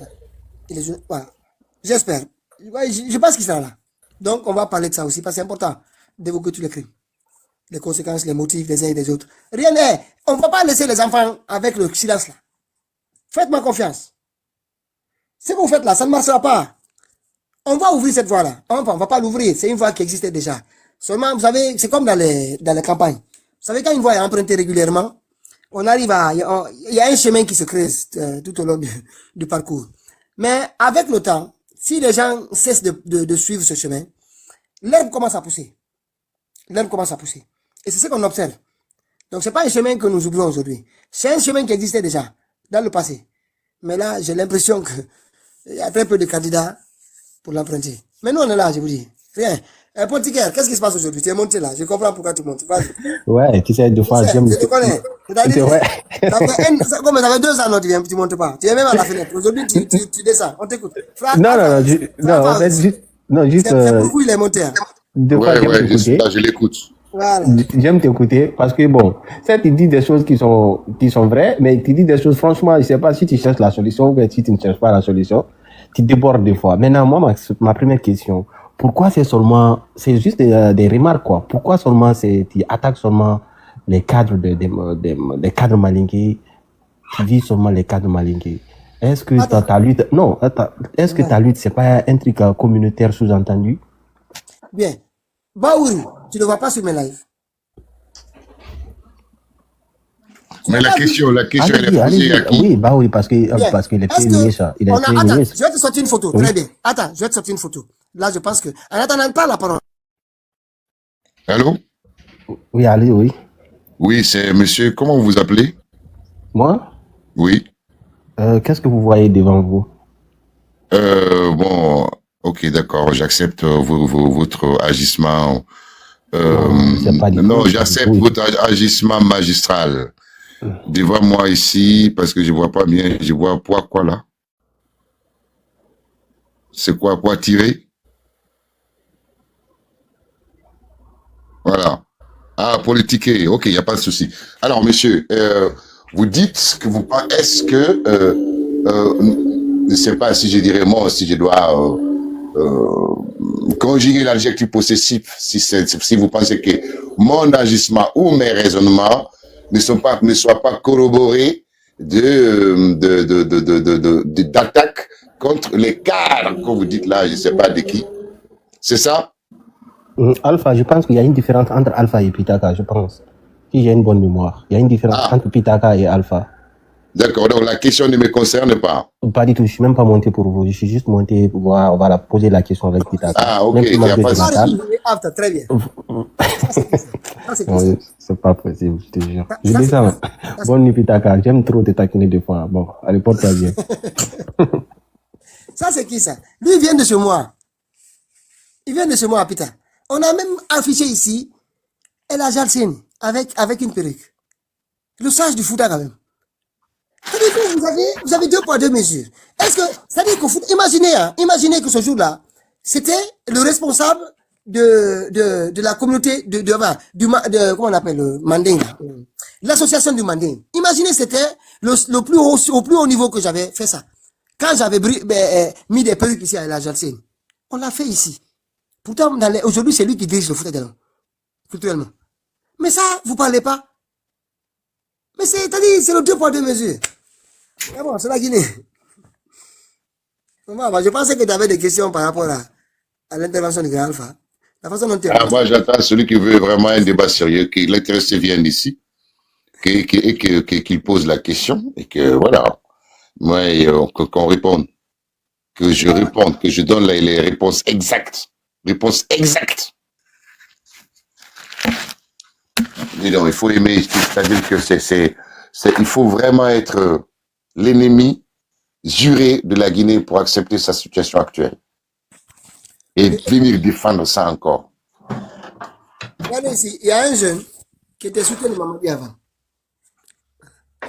Voilà. J'espère. Ouais, je pense qu'il sera là. Donc, on va parler de ça aussi, parce que c'est important d'évoquer tous les crimes. Les conséquences, les motifs des uns et des autres. Rien n'est. On ne va pas laisser les enfants avec le silence là. Faites-moi confiance. Ce que vous faites là, ça ne marchera pas. On va ouvrir cette voie-là. Enfin, on ne va pas l'ouvrir. C'est une voie qui existait déjà. Seulement, vous savez, c'est comme dans les campagnes. Vous savez, quand une voie est empruntée régulièrement, on arrive à... Il y a un chemin qui se crée tout au long du parcours. Mais avec le temps, si les gens cessent de suivre ce chemin, l'herbe commence à pousser. L'herbe commence à pousser. Et c'est ce qu'on observe. Donc, c'est pas un chemin que nous oublions aujourd'hui. C'est un chemin qui existait déjà dans le passé. Mais là, j'ai l'impression qu'il y a très peu de candidats pour l'emprunter. Mais nous, on est là, je vous dis. Rien. Pontiquaire, qu'est-ce qui se passe aujourd'hui? Tu es monté là. Je comprends pourquoi tu montes. Ouais, tu sais, deux fois, j'aime. Je te connais. C'est vrai. Ça fait 2 ans, non, tu montes pas. Tu es même à la fenêtre. Aujourd'hui, tu descends. On t'écoute. Non, en fait, juste, c'est pourquoi il est monté. Hein. Deux fois, Ouais, je l'écoute. Voilà. J'aime t'écouter parce que bon, certes, tu dis des choses qui sont vraies, mais tu dis des choses, franchement, je sais pas si tu cherches la solution ou si tu ne cherches pas la solution, tu débordes des fois. Maintenant, moi, ma première question, pourquoi c'est juste des remarques, quoi. Pourquoi seulement tu attaques seulement les cadres des cadres malingués, tu dis seulement les cadres malingués. Est-ce que ta lutte, non, est-ce que ta lutte, c'est pas un truc communautaire sous-entendu? Bien. Baouri, tu ne vas pas sur mes lives. Mais la question, elle est posée à qui? Oui, Baouri, parce qu'il est très ministre. Il est très Attends, ministre. je vais te sortir une photo. Très bien. Attends, je vais te sortir une photo. Là, je pense que... En attendant, pas la parole. Allô? Oui, allez, oui. Oui, c'est monsieur, comment vous vous appelez? Moi? Oui. Qu'est-ce que vous voyez devant vous? Bon, ok, d'accord, j'accepte votre agissement. Non, j'accepte votre agissement magistral. Devant moi ici, parce que je vois pas bien, je vois quoi là? C'est quoi tirer? Voilà. Ah, politiquer, ok, il n'y a pas de souci. Alors, monsieur, vous dites que vous pensez, est-ce que, je ne sais pas si je dirais moi, si je dois conjuguer l'adjectif possessif, si vous pensez que mon agissement ou mes raisonnements ne soient pas corroborés d'attaques contre les cadres, comme vous dites là, je ne sais pas de qui. C'est ça? Alpha, je pense qu'il y a une différence entre Alpha et Pitaka, je pense. Si j'ai une bonne mémoire. Il y a une différence entre Pitaka et Alpha. D'accord, donc la question ne me concerne pas. Pas du tout, je ne suis même pas monté pour vous. Je suis juste monté pour voir, on va poser la question avec Pitaka. Ah, ok, il n'y a pas de très bien. C'est pas possible, je te jure. Je dis ça. Bonne nuit, Pitaka. J'aime trop te taquiner des fois. Bon, allez, porte-toi bien. Ça, c'est qui ça? Lui, il vient de chez moi. Il vient de chez moi, Pita. On a même affiché ici El Ajalsen avec une perruque. Le sage du Fouta, quand même. Vous avez 2 poids 2 mesures. Est-ce que, c'est-à-dire qu'au foot, imaginez que ce jour-là, c'était le responsable de la communauté comment on appelle le Manding, l'association du Manding. Imaginez c'était au plus haut niveau que j'avais fait ça. Quand j'avais mis des perruques ici à la Jalsène. On l'a fait ici. Pourtant, aujourd'hui, c'est lui qui dirige le foot culturellement. Mais ça, vous parlez pas. Mais c'est-à-dire, c'est le 2 poids 2 mesures. Mais bon, c'est la Guinée. Je pensais que tu avais des questions par rapport à l'intervention du grand Alpha. La façon dont moi, j'attends celui qui veut vraiment un débat sérieux, que l'intéressé vienne ici, qu'il pose la question, et que voilà, moi, qu'on réponde, que je réponde, que je donne les réponses exactes. Réponse exacte. Dis donc, il faut aimer, c'est-à-dire que il faut vraiment être l'ennemi juré de la Guinée pour accepter sa situation actuelle. Et venir défendre ça encore. Regardez ici, il y a un jeune qui était soutenu de Mamadi avant.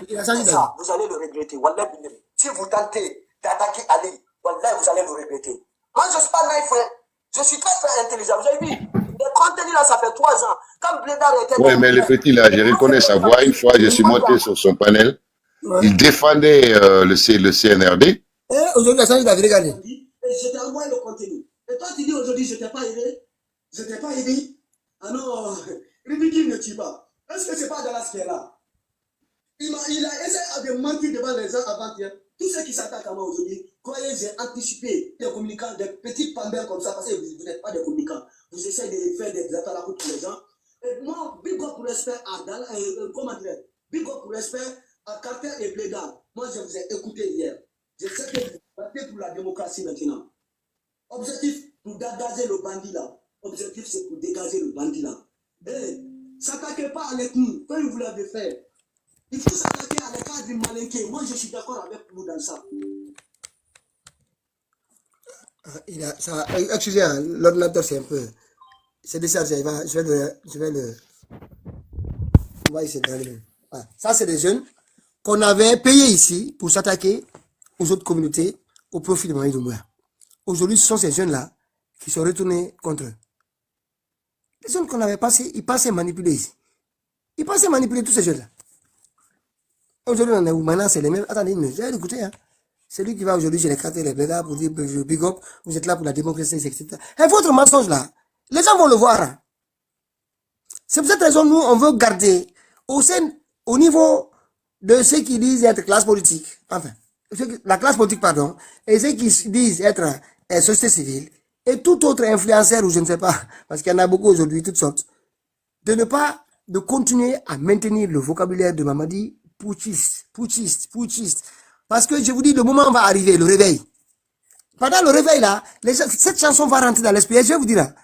Il a changé d'avis. Vous allez le regretter. Wallah, si vous tentez d'attaquer Ali, Wallah, vous allez le regretter. Moi, je ne suis pas naïf, frère. Je suis très très intelligent. Vous avez vu, les contenus là, ça fait 3 ans. Quand Blédard était... Oui, mais le petit là, je reconnais sa voix. Une fois, je suis monté sur son panel. Ouais. Il défendait le CNRD. Et aujourd'hui, la il avait regardé. Et je t'ai envoyé le contenu. Et toi, tu dis aujourd'hui, je t'ai pas aidé. Je t'ai pas aidé. Ah non, Ribiki ne tue pas. Est-ce que c'est pas Dallas qui est là? Il a essayé de mentir devant les gens avant-hier. Tous ceux qui s'attaquent à moi aujourd'hui, croyez que j'ai anticipé des communicants, des petits pambins comme ça, parce que vous n'êtes pas des communicants. Vous essayez de faire des appels à la route pour les gens. Et moi, big up pour respect à Dallas, comment dire, big up pour respect à Carter et Blédard. Moi, je vous ai écouté hier. Je sais que vous battez pour la démocratie maintenant. Objectif pour dégager le bandit là. Objectif, c'est pour dégager le bandit là. Eh, s'attaquez pas avec nous, comme vous l'avez fait. Il faut s'attaquer à l'écart du malinqué. Moi, je suis d'accord avec vous dans ça. Excusez, hein, l'ordinateur, c'est un peu... C'est déchargé. Je vais le... On va essayer d'allumer. Voilà. Ça, c'est des jeunes qu'on avait payés ici pour s'attaquer aux autres communautés au profit de Mamadi Doumbouya. Aujourd'hui, ce sont ces jeunes-là qui sont retournés contre eux. Les jeunes qu'on avait passés, ils passaient manipuler ici. Ils passaient manipuler tous ces jeunes-là. Aujourd'hui, on est où? Maintenant, c'est les mêmes. Attendez, mais j'ai écouté, hein. C'est lui qui va aujourd'hui chez les cartes et les blédards pour dire big up, vous êtes là pour la démocratie, etc. Et votre mensonge là, les gens vont le voir. Hein. C'est pour cette raison, nous, on veut garder au niveau de ceux qui disent être classe politique, enfin, la classe politique, pardon, et ceux qui disent être société civile, et tout autre influenceur, ou je ne sais pas, parce qu'il y en a beaucoup aujourd'hui, toutes sortes, de continuer à maintenir le vocabulaire de Mamadi putschiste. Parce que je vous dis, le moment va arriver, le réveil. Pendant le réveil là, cette chanson va rentrer dans l'esprit. Et je vais vous dire,